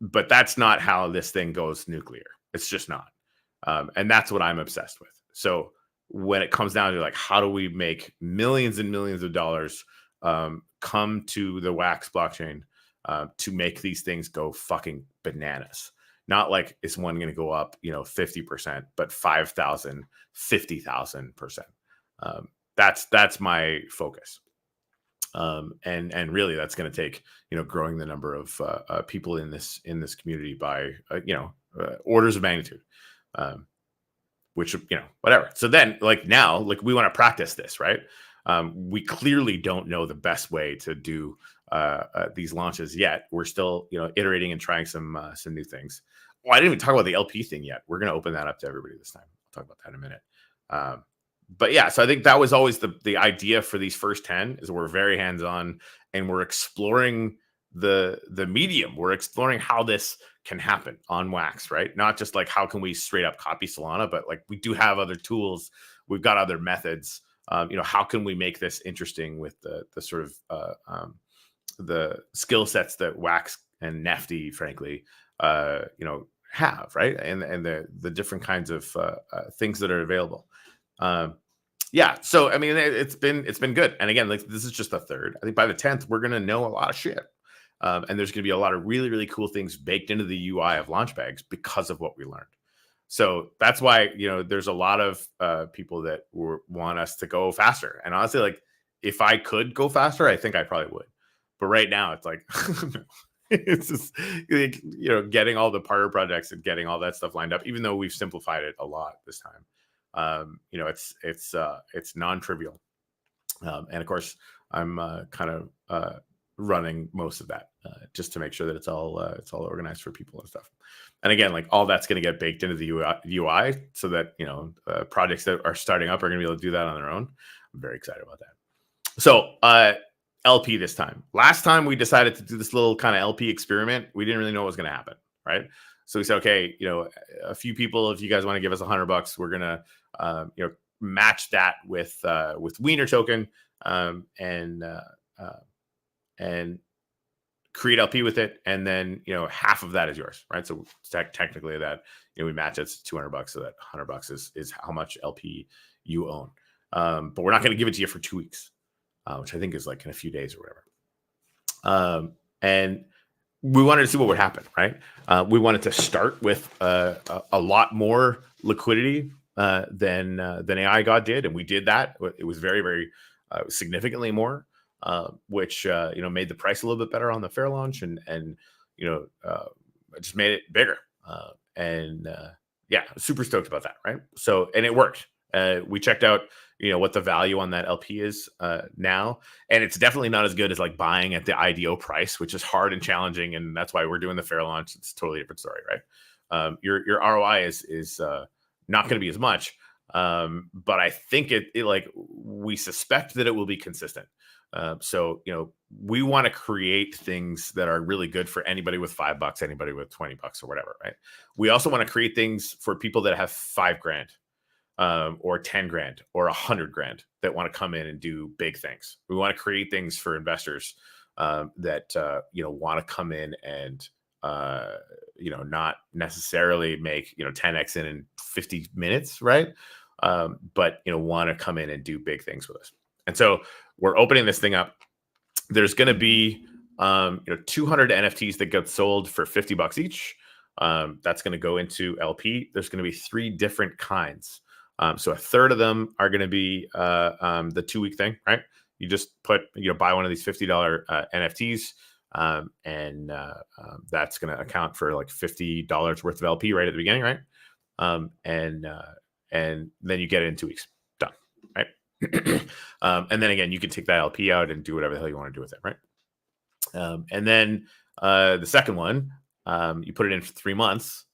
But that's not how this thing goes nuclear. It's just not. And that's what I'm obsessed with. So when it comes down to like, how do we make millions and millions of dollars come to the Wax blockchain to make these things go fucking bananas? Not like is one going to go up, 50%, but 5,000, 50,000%. That's my focus. And really that's going to take, growing the number of people in this community by, orders of magnitude. Which, whatever. So then like now, like we want to practice this, right? We clearly don't know the best way to do these launches yet. We're still, iterating and trying some new things. Well, I didn't even talk about the LP thing yet. We're going to open that up to everybody this time. I'll talk about that in a minute. But yeah, so I think that was always the idea for these first 10 is we're very hands-on and we're exploring the medium. We're exploring how this can happen on Wax, right? Not just like how can we straight up copy Solana, but like we do have other tools. We've got other methods. How can we make this interesting with the sort of the skill sets that Wax and Nefty, frankly, have, right? And the different kinds of things that are available. Yeah, so I mean, it's been good. And again, like this is just the third. I think by the 10th, we're gonna know a lot of shit. And there's going to be a lot of really, really cool things baked into the UI of LaunchBAGZ because of what we learned. So that's why, there's a lot of people that want us to go faster. And honestly, like if I could go faster, I think I probably would. But right now it's like, it's just, getting all the partner projects and getting all that stuff lined up, even though we've simplified it a lot this time. It's non-trivial. And of course, I'm kind of running most of that just to make sure that it's all organized for people and stuff. And again, like all that's going to get baked into the UI so that projects that are starting up are going to be able to do that on their own. I'm very excited about that. So LP this time. Last time we decided to do this little kind of LP experiment, we didn't really know what was going to happen, right? So we said, okay, a few people, if you guys want to give us $100, we're gonna match that with Wiener token and create LP with it, and then half of that is yours, right? So technically that we match it's $200, so that $100 is how much LP you own. But we're not going to give it to you for 2 weeks, which I think is like in a few days or whatever. And we wanted to see what would happen, right? We wanted to start with a lot more liquidity than AI God did, and we did that. It was very, very significantly more. Which made the price a little bit better on the fair launch and just made it bigger. Super stoked about that, right? So, and it worked. We checked out, what the value on that LP is now, and it's definitely not as good as like buying at the IDO price, which is hard and challenging, and that's why we're doing the fair launch. It's a totally different story, right? Your ROI is not going to be as much, but I think it like we suspect that it will be consistent. So, we want to create things that are really good for anybody with $5, anybody with $20 or whatever, right? We also want to create things for people that have $5,000, or 10 grand or 100 grand that want to come in and do big things. We want to create things for investors, that, want to come in and, not necessarily make, 10X in 50 minutes, right? But, want to come in and do big things with us. And so we're opening this thing up. There's going to be 200 NFTs that get sold for $50 each. That's going to go into LP. There's going to be 3 different kinds. So a third of them are going to be the 2-week thing, right? You just buy one of these $50 NFTs, and that's going to account for like $50 worth of LP right at the beginning, right? And then you get it in 2 weeks. Done, right? And then again, you can take that LP out and do whatever the hell you want to do with it, right? And then the second one, you put it in for 3 months.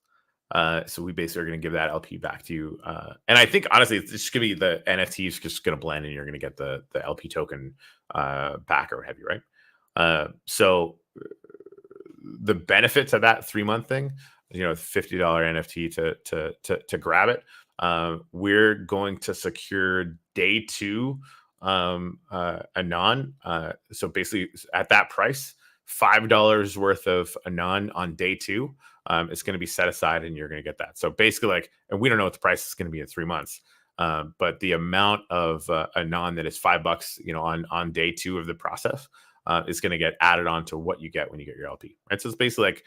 So we basically are going to give that LP back to you. And I think honestly, it's just going to be the NFT is just going to blend and you're going to get the LP token back or what have you, right? So the benefits of that 3-month thing, $50 NFT to grab it. We're going to secure day 2 Anon. So basically at that price, $5 worth of Anon on day 2. It's going to be set aside and you're going to get that. So basically and we don't know what the price is going to be in 3 months. But the amount of Anon that is $5, on day 2 of the process, is going to get added on to what you get when you get your LP, right? So it's basically like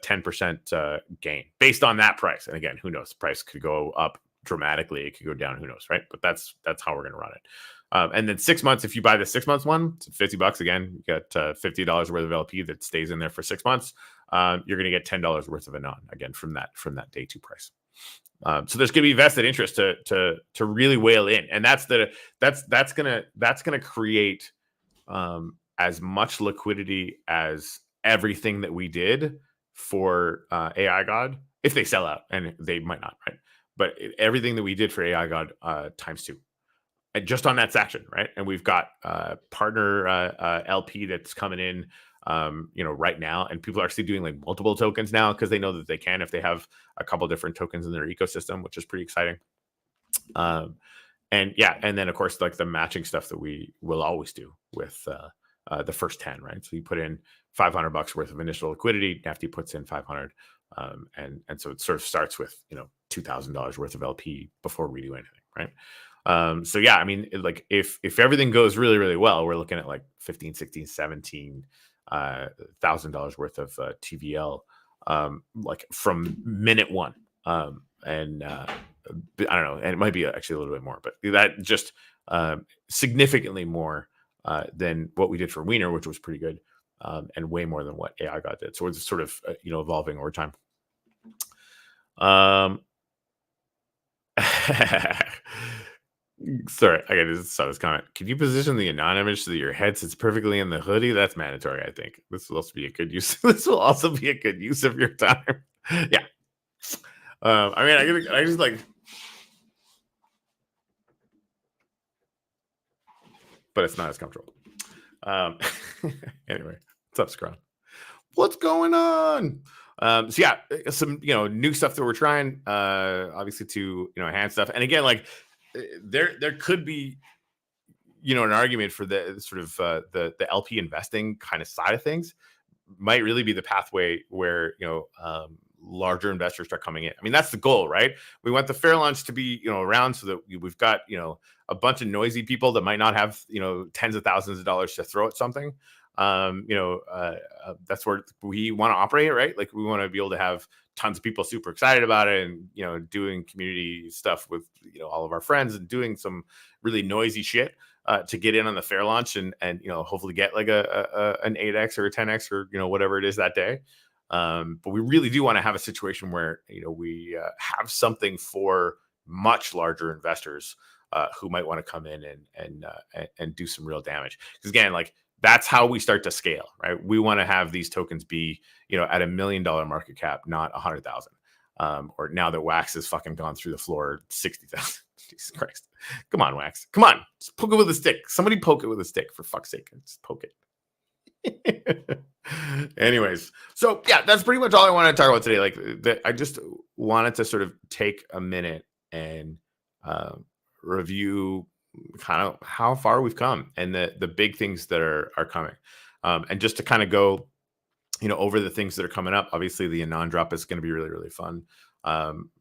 10% gain based on that price. And again, who knows? The price could go up dramatically. It could go down. Who knows, right? But that's how we're going to run it. And then 6 months, if you buy the 6 months one, it's $50 again. You get $50 worth of LP that stays in there for 6 months. You're going to get $10 worth of Anon again from that day 2 price. So there's going to be vested interest to really whale in, and that's gonna create as much liquidity as everything that we did for AI God, if they sell out, and they might not, right? But everything that we did for AI God times 2. And just on that section, right? And we've got partner LP that's coming in, right now, and people are actually doing like multiple tokens now because they know that they can if they have a couple different tokens in their ecosystem, which is pretty exciting. And then of course, like the matching stuff that we will always do with the first 10, right? So you put in $500 worth of initial liquidity, Nefty puts in 500, and so it sort of starts with $2,000 worth of LP before we do anything, right? So yeah, I mean, like if everything goes really, really well, we're looking at like 15, 16, 17 $1,000 worth of TVL, like from minute 1. And I don't know, and it might be actually a little bit more, but that just significantly more than what we did for Wiener, which was pretty good, and way more than what AI God did. So it's sort of evolving over time. Sorry, I just saw this comment. Can you position the Anon image so that your head sits perfectly in the hoodie? That's mandatory, I think. This will also be a good use. This will also be a good use of your time. Yeah. I mean, I just like, but it's not as comfortable. Anyway, what's up, Scrum? What's going on? So yeah, some new stuff that we're trying, obviously to enhance stuff. And again, like there could be an argument for the sort of the LP investing kind of side of things might really be the pathway where larger investors start coming in. I mean, that's the goal, right? We want the fair launch to be around so that we've got a bunch of noisy people that might not have tens of thousands of dollars to throw at something. That's where we want to operate, right? Like we want to be able to have tons of people super excited about it and doing community stuff with all of our friends and doing some really noisy shit to get in on the fair launch and hopefully get like an 8x or a 10x or whatever it is that day. But we really do want to have a situation where we have something for much larger investors who might want to come in and do some real damage. Because again, like that's how we start to scale, right? We want to have these tokens be at $1 million market cap, not 100,000. Or now that Wax has fucking gone through the floor, 60,000. Jesus Christ! Come on, Wax! Come on! Just poke it with a stick. Somebody poke it with a stick, for fuck's sake! Just poke it. Anyways, so yeah, that's pretty much all I wanted to talk about today. Like, I just wanted to sort of take a minute and review kind of how far we've come and the big things that are coming, and just to kind of go over the things that are coming up. Obviously the Anon drop is going to be really, really fun.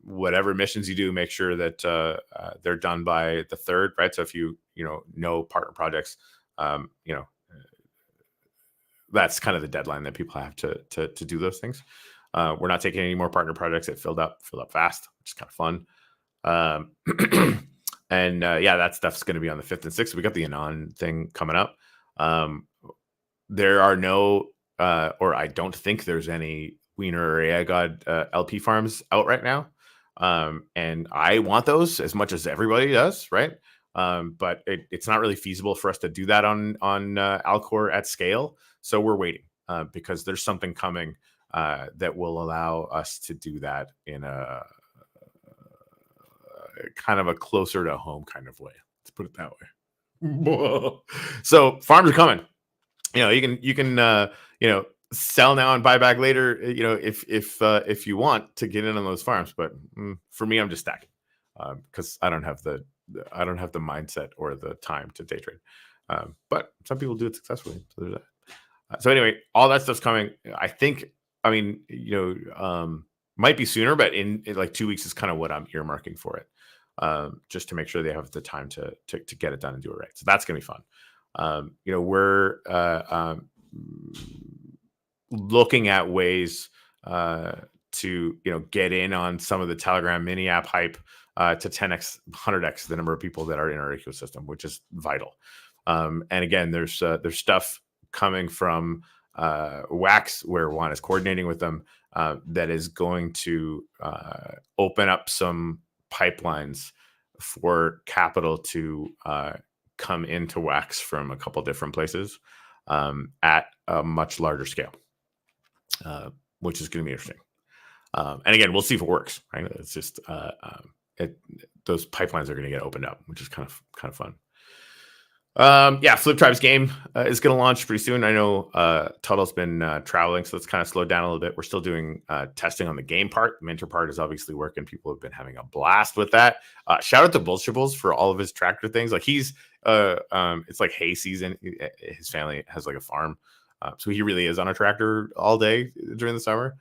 Whatever missions you do, make sure that they're done by the 3rd, right? So if you know partner projects, that's kind of the deadline that people have to do those things. We're not taking any more partner projects that filled up fast, which is kind of fun. And yeah, that stuff's going to be on the 5th and 6th. We got the Anon thing coming up. There are no, or I don't think there's any Wiener or AI God LP farms out right now. And I want those as much as everybody does, right? But it's not really feasible for us to do that on Alcor at scale. So we're waiting because there's something coming that will allow us to do that in a kind of a closer to home kind of way. Let's put it that way. So farms are coming. You can sell now and buy back later. If you want to get in on those farms, but for me, I'm just stacking because I don't have the mindset or the time to day trade. But some people do it successfully. So there's that. So anyway, all that stuff's coming. I think. I mean, might be sooner, but in like 2 weeks is kind of what I'm earmarking for it. Just to make sure they have the time to get it done and do it right. So that's gonna be fun. We're looking at ways to get in on some of the Telegram mini app hype to 10x, 100x the number of people that are in our ecosystem, which is vital. And again, there's stuff coming from Wax where Juan is coordinating with them that is going to open up some pipelines for capital to come into Wax from a couple different places at a much larger scale, which is going to be interesting. And again, we'll see if it works. Right? It's just those pipelines are going to get opened up, which is kind of fun. Flip Tribe's game is going to launch pretty soon. I know Tuttle's been traveling, so it's kind of slowed down a little bit. We're still doing testing on the game part. The Minter part is obviously working. People have been having a blast with that. Shout out to Bullshibbles for all of his tractor things. Like he's, it's like hay season. His family has like a farm, so he really is on a tractor all day during the summer.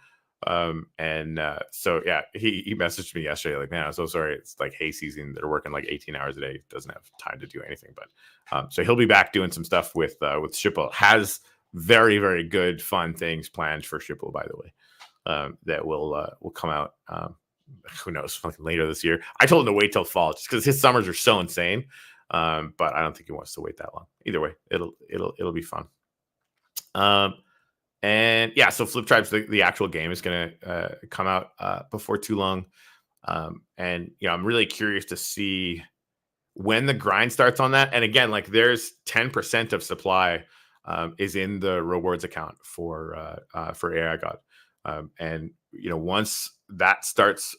So yeah, he messaged me yesterday like, man, I'm so sorry, it's like hay season, they're working like 18 hours a day, doesn't have time to do anything. But so he'll be back doing some stuff with Shipple. Has very, very good fun things planned for Shipple, by the way, that will come out who knows, like later this year. I told him to wait till fall just because his summers are so insane, but I don't think he wants to wait that long. Either way, it'll be fun. And yeah, so Flip Tribes, the actual game is going to come out before too long. And I'm really curious to see when the grind starts on that. And again, like there's 10% of supply is in the rewards account for AI God. And once that starts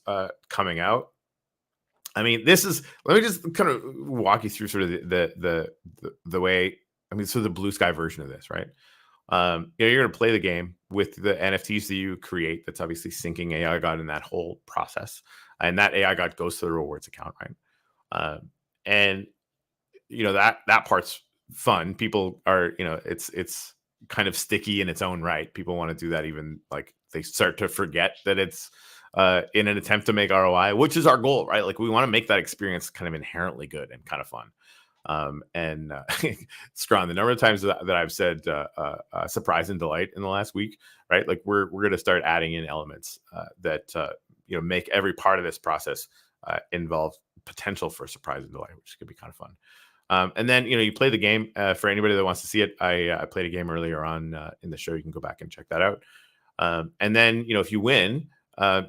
coming out, I mean, let me just kind of walk you through sort of the way. I mean, so the blue sky version of this, right? You're going to play the game with the NFTs that you create. That's obviously syncing AI God in that whole process, and that AI God goes to the rewards account, right? And that part's fun. People are, it's kind of sticky in its own right. People want to do that, even like they start to forget that it's in an attempt to make ROI, which is our goal, right? Like we want to make that experience kind of inherently good and kind of fun. Scron, the number of times that I've said surprise and delight in the last week, right? Like we're going to start adding in elements that make every part of this process involve potential for surprise and delight, which could be kind of fun. And then you play the game. For anybody that wants to see it, I played a game earlier on in the show. You can go back and check that out. And then if you win,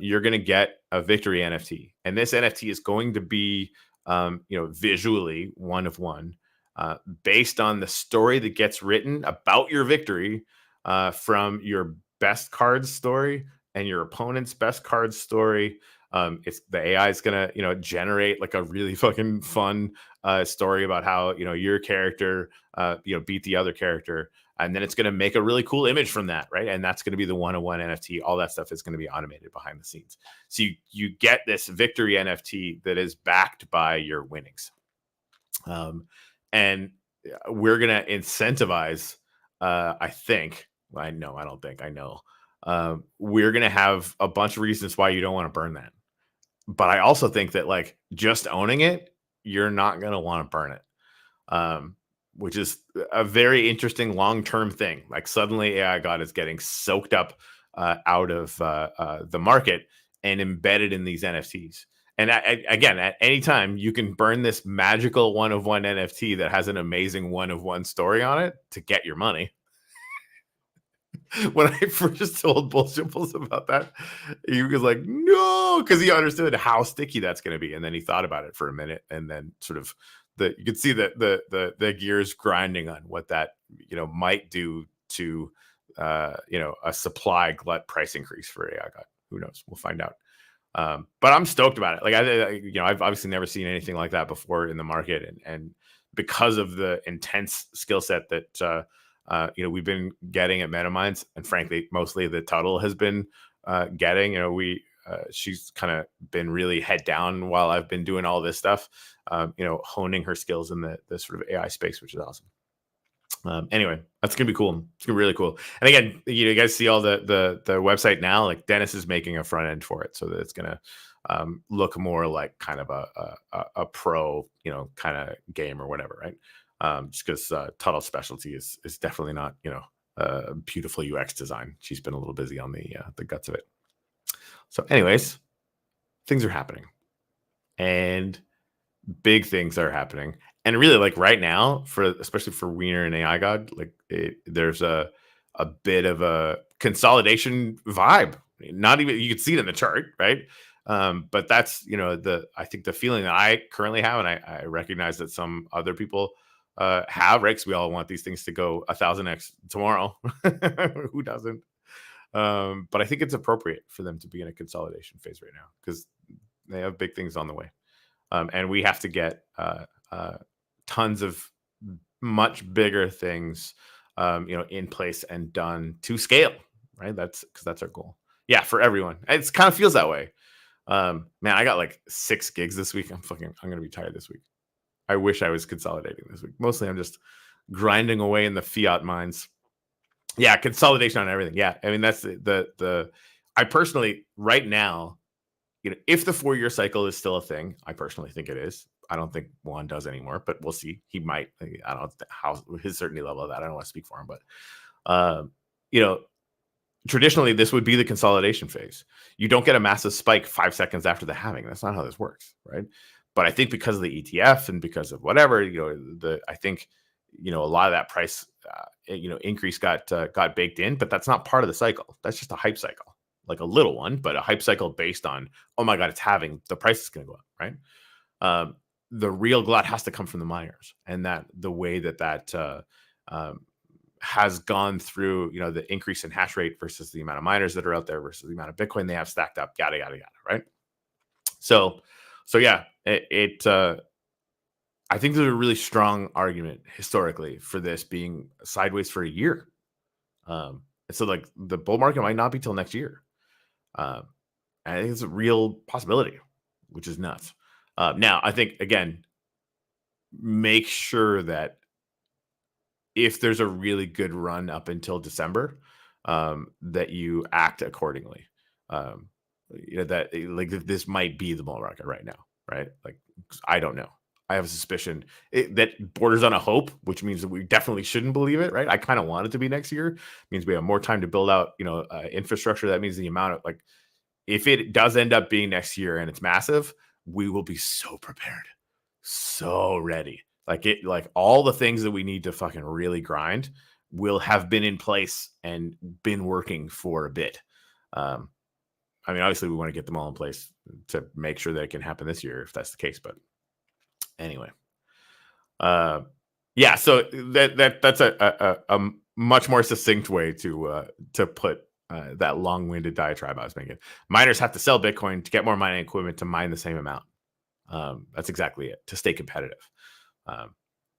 you're going to get a victory NFT, and this NFT is going to be visually one of one, based on the story that gets written about your victory from your best cards story and your opponent's best cards story. It's the AI is gonna generate like a really fucking fun story about how your character beat the other character, and then it's gonna make a really cool image from that, right? And that's gonna be the one-on-one NFT. All that stuff is gonna be automated behind the scenes. So you get this victory NFT that is backed by your winnings, and we're gonna incentivize. I know. We're gonna have a bunch of reasons why you don't want to burn that. But I also think that like just owning it, you're not going to want to burn it, which is a very interesting long-term thing. Like suddenly AI God is getting soaked up out of the market and embedded in these NFTs. And again, at any time, you can burn this magical one-of-one NFT that has an amazing one-of-one story on it to get your money. When I first told Bullshibbles about that, he was like, no, because he understood how sticky that's going to be. And then he thought about it for a minute, and then sort of you could see the gears grinding on what that might do to a supply glut price increase for AI God. Who knows? We'll find out. But I'm stoked about it. Like I've obviously never seen anything like that before in the market, and because of the intense skill set that we've been getting at MetaMinds, and frankly, mostly that Tuttle has been getting. She's kind of been really head down while I've been doing all this stuff. Honing her skills in the sort of AI space, which is awesome. Anyway, that's gonna be cool. It's gonna be really cool. And again, you guys see all the website now. Like Dennis is making a front end for it, so that it's gonna look more like kind of a pro kind of game or whatever, right? just because Tuttle's specialty is definitely not beautiful UX design. She's been a little busy on the guts of it. So, anyways, things are happening, and big things are happening, and really, like right now, especially for Wiener and AI God, like there's a bit of a consolidation vibe. Not even, you can see it in the chart, right? But that's I think the feeling that I currently have, and I recognize that some other people have, right? Because we all want these things to go 1,000x tomorrow. Who doesn't? But I think it's appropriate for them to be in a consolidation phase right now because they have big things on the way, and we have to get tons of much bigger things, in place and done to scale. Right? That's because that's our goal. Yeah, for everyone. It kind of feels that way. Man, I got like 6 gigs this week. I'm gonna be tired this week. I wish I was consolidating this week. Mostly I'm just grinding away in the fiat mines. Yeah, consolidation on everything. Yeah. I mean, that's the I personally right now, if the 4-year cycle is still a thing, I personally think it is. I don't think Juan does anymore, but we'll see. He might. I don't know how his certainty level of that. I don't want to speak for him, but you know, traditionally this would be the consolidation phase. You don't get a massive spike 5 seconds after the halving. That's not how this works, right? But I think because of the ETF and because of whatever, I think a lot of that price increase got baked in, but that's not part of the cycle. That's just a hype cycle, like a little one, but a hype cycle based on, oh my god, it's halving, the price is going to go up, right? The real glut has to come from the miners, and that the way that has gone through, the increase in hash rate versus the amount of miners that are out there versus the amount of Bitcoin they have stacked up, yada yada yada, right? So yeah, I think there's a really strong argument historically for this being sideways for a year. And so like the bull market might not be till next year. And I think it's a real possibility, which is nuts. Now, I think, again, make sure that if there's a really good run up until December, that you act accordingly. That like this might be the bull market right now, right? Like, I don't know. I have a suspicion that borders on a hope, which means that we definitely shouldn't believe it, right? I kind of want it to be next year. It means we have more time to build out, infrastructure. That means the amount of if it does end up being next year and it's massive, we will be so prepared, so ready. Like all the things that we need to fucking really grind will have been in place and been working for a bit. I mean, obviously we want to get them all in place to make sure that it can happen this year if that's the case. But anyway, yeah. So that's a much more succinct way to put that long-winded diatribe I was making. Miners have to sell Bitcoin to get more mining equipment to mine the same amount. That's exactly it, to stay competitive.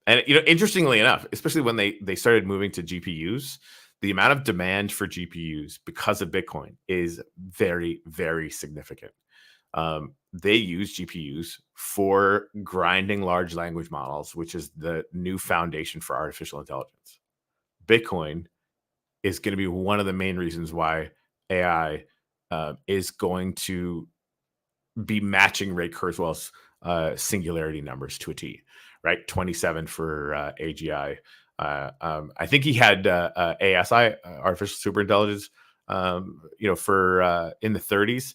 And interestingly enough, especially when they started moving to GPUs, the amount of demand for GPUs because of Bitcoin is very, very significant. They use GPUs for grinding large language models, which is the new foundation for artificial intelligence. Bitcoin is going to be one of the main reasons why AI is going to be matching Ray Kurzweil's singularity numbers to a T, right? 27 for AGI. I think he had ASI, artificial superintelligence, for in the 30s.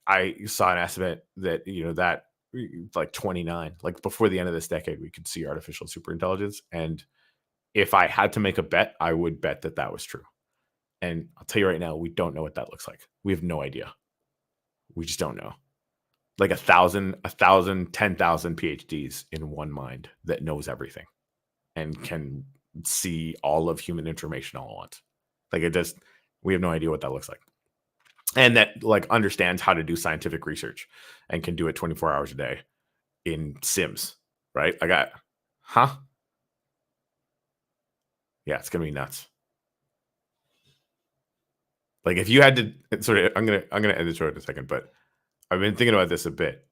I saw an estimate that that like 29, like before the end of this decade, we could see artificial superintelligence. And if I had to make a bet, I would bet that was true. And I'll tell you right now, we don't know what that looks like. We have no idea. We just don't know. Like 1,000, 10,000 PhDs in one mind that knows everything and can see all of human information all at once. We have no idea what that looks like. And that understands how to do scientific research and can do it 24 hours a day in Sims, right? Yeah, it's gonna be nuts. Like if you had to, sorry, I'm gonna end the show in a second, but I've been thinking about this a bit.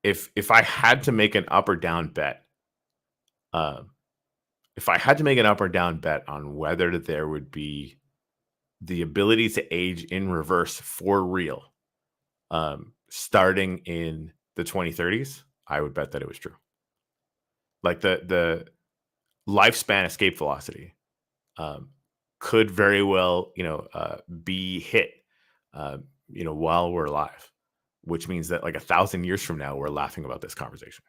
If I had to make an up or down bet, if I had to make an up or down bet on whether there would be the ability to age in reverse for real, starting in the 2030s, I would bet that it was true. like the lifespan escape velocity um, could very well, be hit, uh, while we're alive, which means that like 1,000 years from now, we're laughing about this conversation.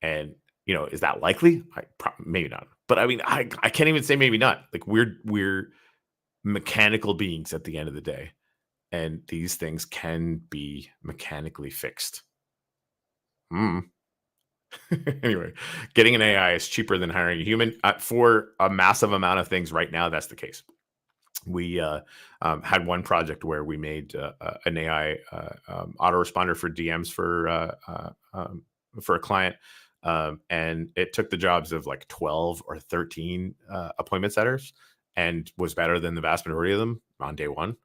And is that likely? Maybe not. But I mean, I can't even say maybe not. Like we're mechanical beings at the end of the day, and these things can be mechanically fixed. Hmm. Anyway, getting an AI is cheaper than hiring a human for a massive amount of things. Right now, that's the case. We had one project where we made an AI autoresponder for DMs for a client, and it took the jobs of like 12 or 13 appointment setters, and was better than the vast majority of them on day one.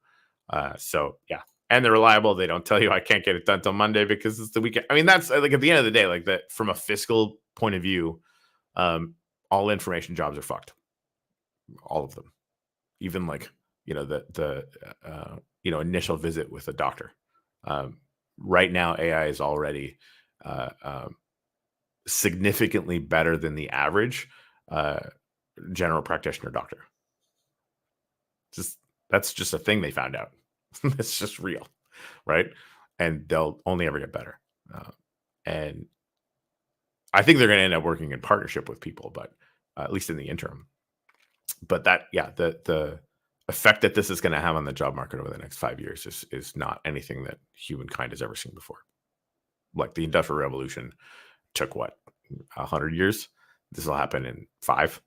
So yeah, and they're reliable. They don't tell you I can't get it done till Monday because it's the weekend. I mean, that's like at the end of the day, like that from a fiscal point of view, um, all information jobs are fucked. All of them, even like the initial visit with a doctor. Um, right now, AI is already uh, um, significantly better than the average uh, general practitioner doctor. Just that's just a thing they found out. It's just real, right? And they'll only ever get better. And I think they're going to end up working in partnership with people, but at least in the interim. But that, yeah, the effect that this is going to have on the job market over the next 5 years is not anything that humankind has ever seen before. Like the Industrial Revolution took what 100 years. This will happen in 5.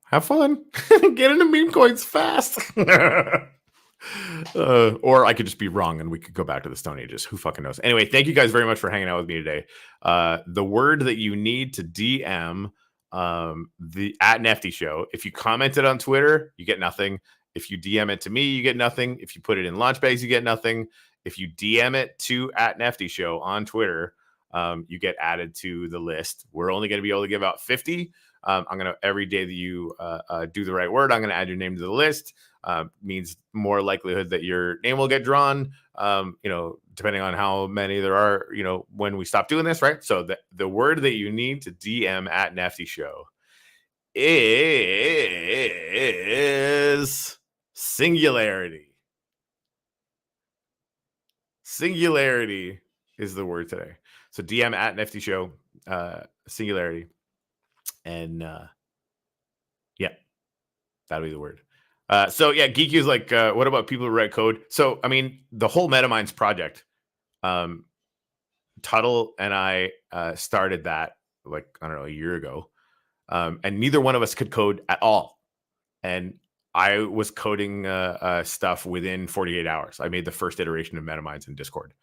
Have fun. Get into meme coins fast. Or I could just be wrong and we could go back to the Stone Ages. Who fucking knows? Anyway, thank you guys very much for hanging out with me today. The word that you need to DM the @Nefty Show. If you commented on Twitter, you get nothing. If you DM it to me, you get nothing. If you put it in LaunchBAGZ, you get nothing. If you DM it to @Nefty Show on Twitter, you get added to the list. We're only going to be able to give out 50. I'm going to, every day that you do the right word, I'm going to add your name to the list. Means more likelihood that your name will get drawn, depending on how many there are, when we stop doing this, right? So the word that you need to DM @Nefty Show is singularity. Singularity is the word today. So DM @Nefty Show, singularity. And yeah, that'll be the word. So yeah, GeekU is like, what about people who write code? So I mean, the whole MetaMinds project, Tuttle and I started that like I don't know a year ago, and neither one of us could code at all. And I was coding stuff within 48 hours. I made the first iteration of MetaMinds in Discord.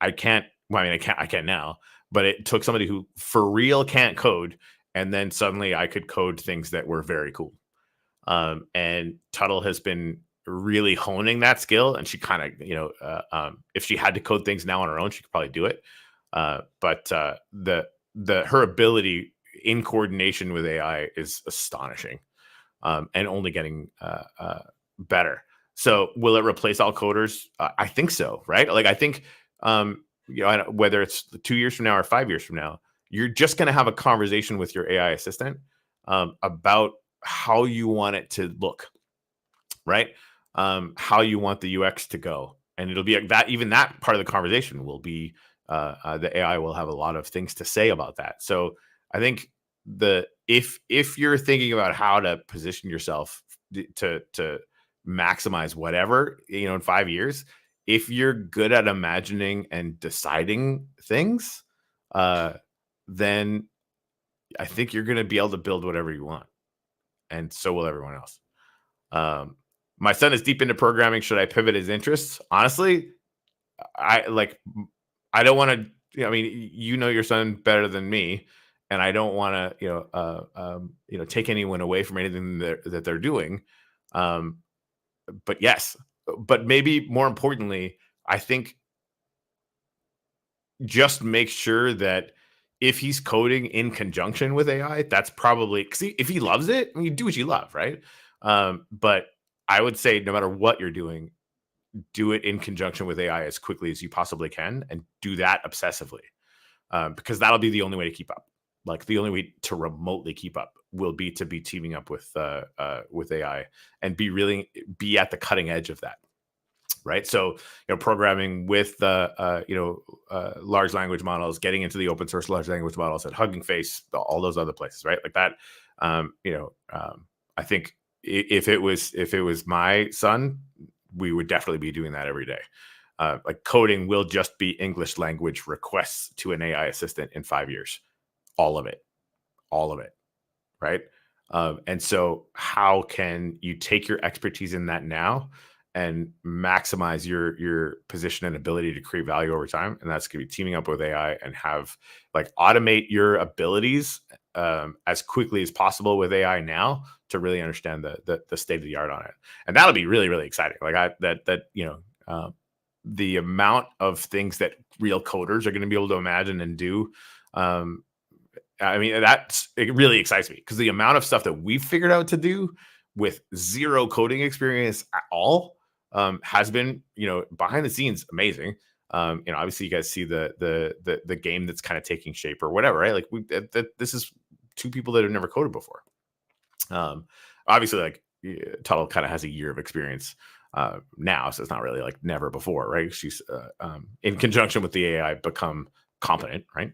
I can't. Well, I mean, I can't now, but it took somebody who for real can't code, and then suddenly I could code things that were very cool. And Tuttle has been really honing that skill, and she kind of, if she had to code things now on her own, she could probably do it. But her ability in coordination with AI is astonishing, and only getting better. So, will it replace all coders? I think so, right? Like, I think, whether it's 2 years from now or 5 years from now, you're just going to have a conversation with your AI assistant about how you want it to look, right? How you want the UX to go, and it'll be like that. Even that part of the conversation will be the AI will have a lot of things to say about that. So I think if you're thinking about how to position yourself to maximize whatever in 5 years, if you're good at imagining and deciding things, then I think you're going to be able to build whatever you want. And so will everyone else. My son is deep into programming. Should I pivot his interests? Honestly, I don't want to. I mean, your son better than me, and I don't want to, take anyone away from anything that they're doing. But yes, but maybe more importantly, I think just make sure that if he's coding in conjunction with AI, that's probably because if he loves it, I mean, you do what you love, right? But I would say no matter what you're doing, do it in conjunction with AI as quickly as you possibly can, and do that obsessively, because that'll be the only way to keep up. Like the only way to remotely keep up will be to be teaming up with AI and be at the cutting edge of that. Right. So, programming with the, large language models, getting into the open source large language models at Hugging Face, all those other places, right? Like that. I think if it was my son, we would definitely be doing that every day. Like coding will just be English language requests to an AI assistant in 5 years. All of it, all of it. Right. And so how can you take your expertise in that now and maximize your position and ability to create value over time? And that's going to be teaming up with AI and have like automate your abilities as quickly as possible with AI now to really understand the state of the art on it. And that'll be really, really exciting. Like the amount of things that real coders are going to be able to imagine and do. I mean, it really excites me because the amount of stuff that we've figured out to do with zero coding experience at all has been, behind the scenes amazing. Obviously you guys see the game that's kind of taking shape or whatever, right? Like this is two people that have never coded before. Obviously, like Tuttle kind of has a year of experience now, so it's not really like never before, right? She's in conjunction with the AI become competent, right?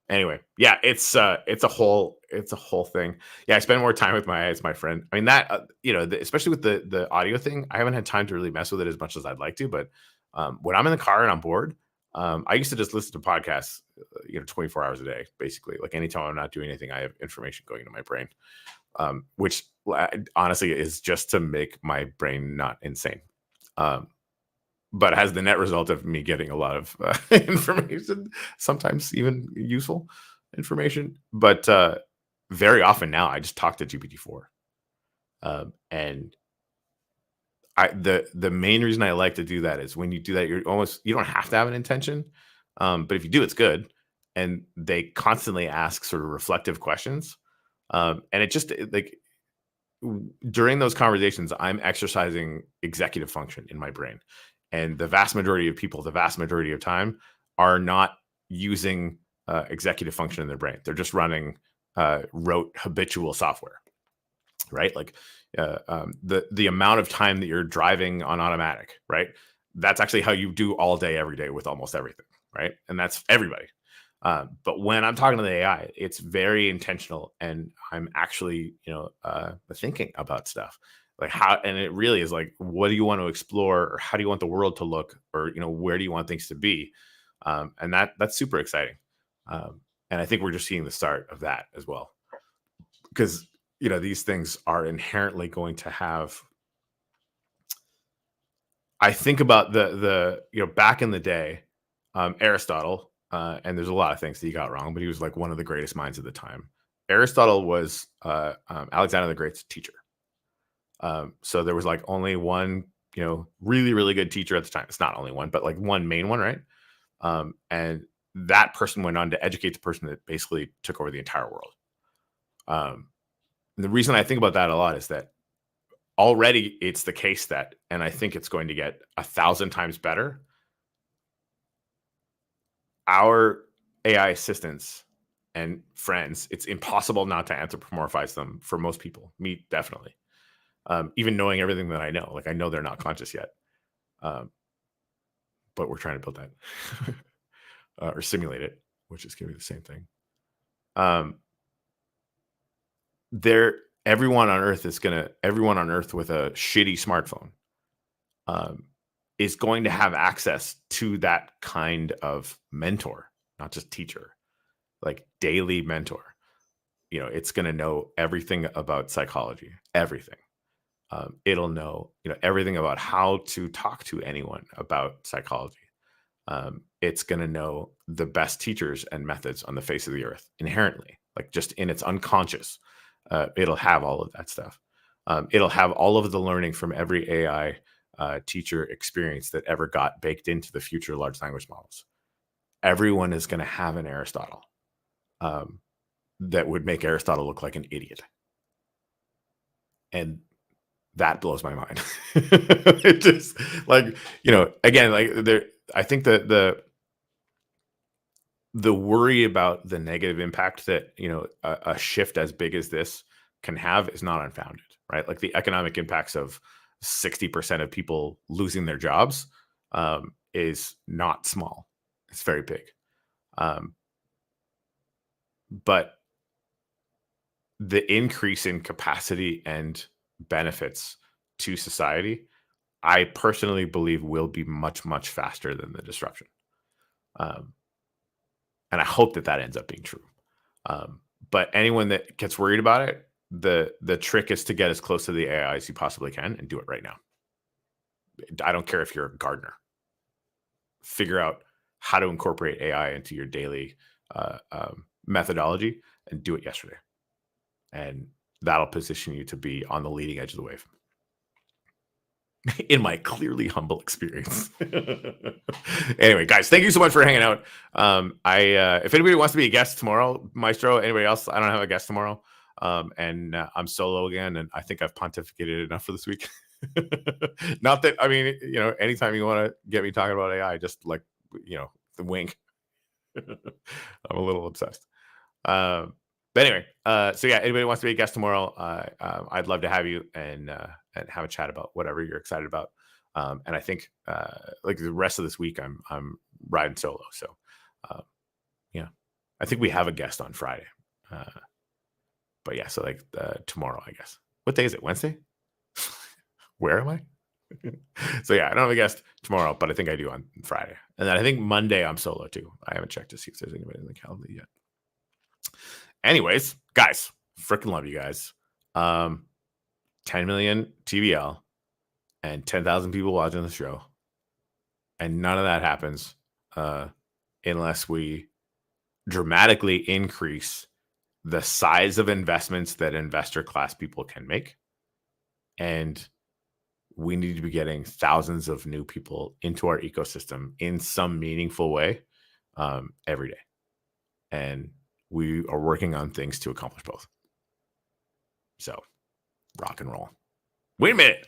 Anyway, yeah, it's a whole thing. Yeah, I spend more time with my friend. I mean that especially with the audio thing, I haven't had time to really mess with it as much as I'd like to. But when I'm in the car and I'm bored, I used to just listen to podcasts, 24 hours a day, basically. Like anytime I'm not doing anything, I have information going into my brain, which honestly is just to make my brain not insane. But has the net result of me getting a lot of information, sometimes even useful information. But very often now, I just talk to GPT-4, and the main reason I like to do that is when you do that, you don't have to have an intention, but if you do, it's good. And they constantly ask sort of reflective questions, and it just like during those conversations, I'm exercising executive function in my brain. And the vast majority of people, the vast majority of time, are not using executive function in their brain. They're just running rote habitual software, right? Like the amount of time that you're driving on automatic, right? That's actually how you do all day, every day with almost everything, right? And that's everybody. But when I'm talking to the AI, it's very intentional, and I'm actually, thinking about stuff like how, and it really is like, what do you want to explore, or how do you want the world to look, or where do you want things to be, and that's super exciting, and I think we're just seeing the start of that as well, because these things are inherently going to have. I think about the back in the day, Aristotle, and there's a lot of things that he got wrong, but he was like one of the greatest minds of the time. Aristotle was Alexander the Great's teacher. So there was like only one, really, really good teacher at the time. It's not only one, but like one main one, right? And that person went on to educate the person that basically took over the entire world. The reason I think about that a lot is that already it's the case that, and I think it's going to get 1,000 times better. Our AI assistants and friends, it's impossible not to anthropomorphize them for most people. Me, definitely. Even knowing everything that I know, like I know they're not conscious yet, but we're trying to build that or simulate it, which is going to be the same thing. Everyone on Earth with a shitty smartphone is going to have access to that kind of mentor, not just teacher, like daily mentor. It's going to know everything about psychology, everything. It'll know, everything about how to talk to anyone about psychology. It's going to know the best teachers and methods on the face of the earth inherently, like just in its unconscious. It'll have all of that stuff. It'll have all of the learning from every AI teacher experience that ever got baked into the future large language models. Everyone is going to have an Aristotle that would make Aristotle look like an idiot. And That blows my mind. It just like, again, like there, I think that the worry about the negative impact that a shift as big as this can have is not unfounded, right? Like the economic impacts of 60% of people losing their jobs is not small. It's very big. But the increase in capacity and benefits to society, I personally believe will be much, much faster than the disruption. Um, and I hope that ends up being true. But anyone that gets worried about it, the trick is to get as close to the AI as you possibly can and do it right now. I don't care if you're a gardener. Figure out how to incorporate AI into your daily methodology and do it yesterday. And that'll position you to be on the leading edge of the wave. In my clearly humble experience. Anyway, guys, thank you so much for hanging out. If anybody wants to be a guest tomorrow, Maestro, anybody else, I don't have a guest tomorrow. And I'm solo again, and I think I've pontificated enough for this week. Not that, I mean, anytime you want to get me talking about AI, just like, the wink. I'm a little obsessed. But anyway, so yeah, anybody wants to be a guest tomorrow, I'd love to have you and have a chat about whatever you're excited about. And I think like the rest of this week, I'm riding solo. So yeah, I think we have a guest on Friday. But yeah, so like tomorrow, I guess. What day is it? Wednesday? Where am I? So yeah, I don't have a guest tomorrow, but I think I do on Friday. And then I think Monday I'm solo too. I haven't checked to see if there's anybody in the calendar yet. Anyways, guys, freaking love you guys. 10 million TVL and 10,000 people watching the show. And none of that happens unless we dramatically increase the size of investments that investor class people can make. And we need to be getting thousands of new people into our ecosystem in some meaningful way every day. And we are working on things to accomplish both. So, rock and roll. Wait a minute.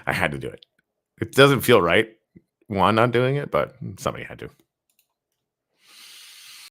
I had to do it. It doesn't feel right, not doing it, but somebody had to.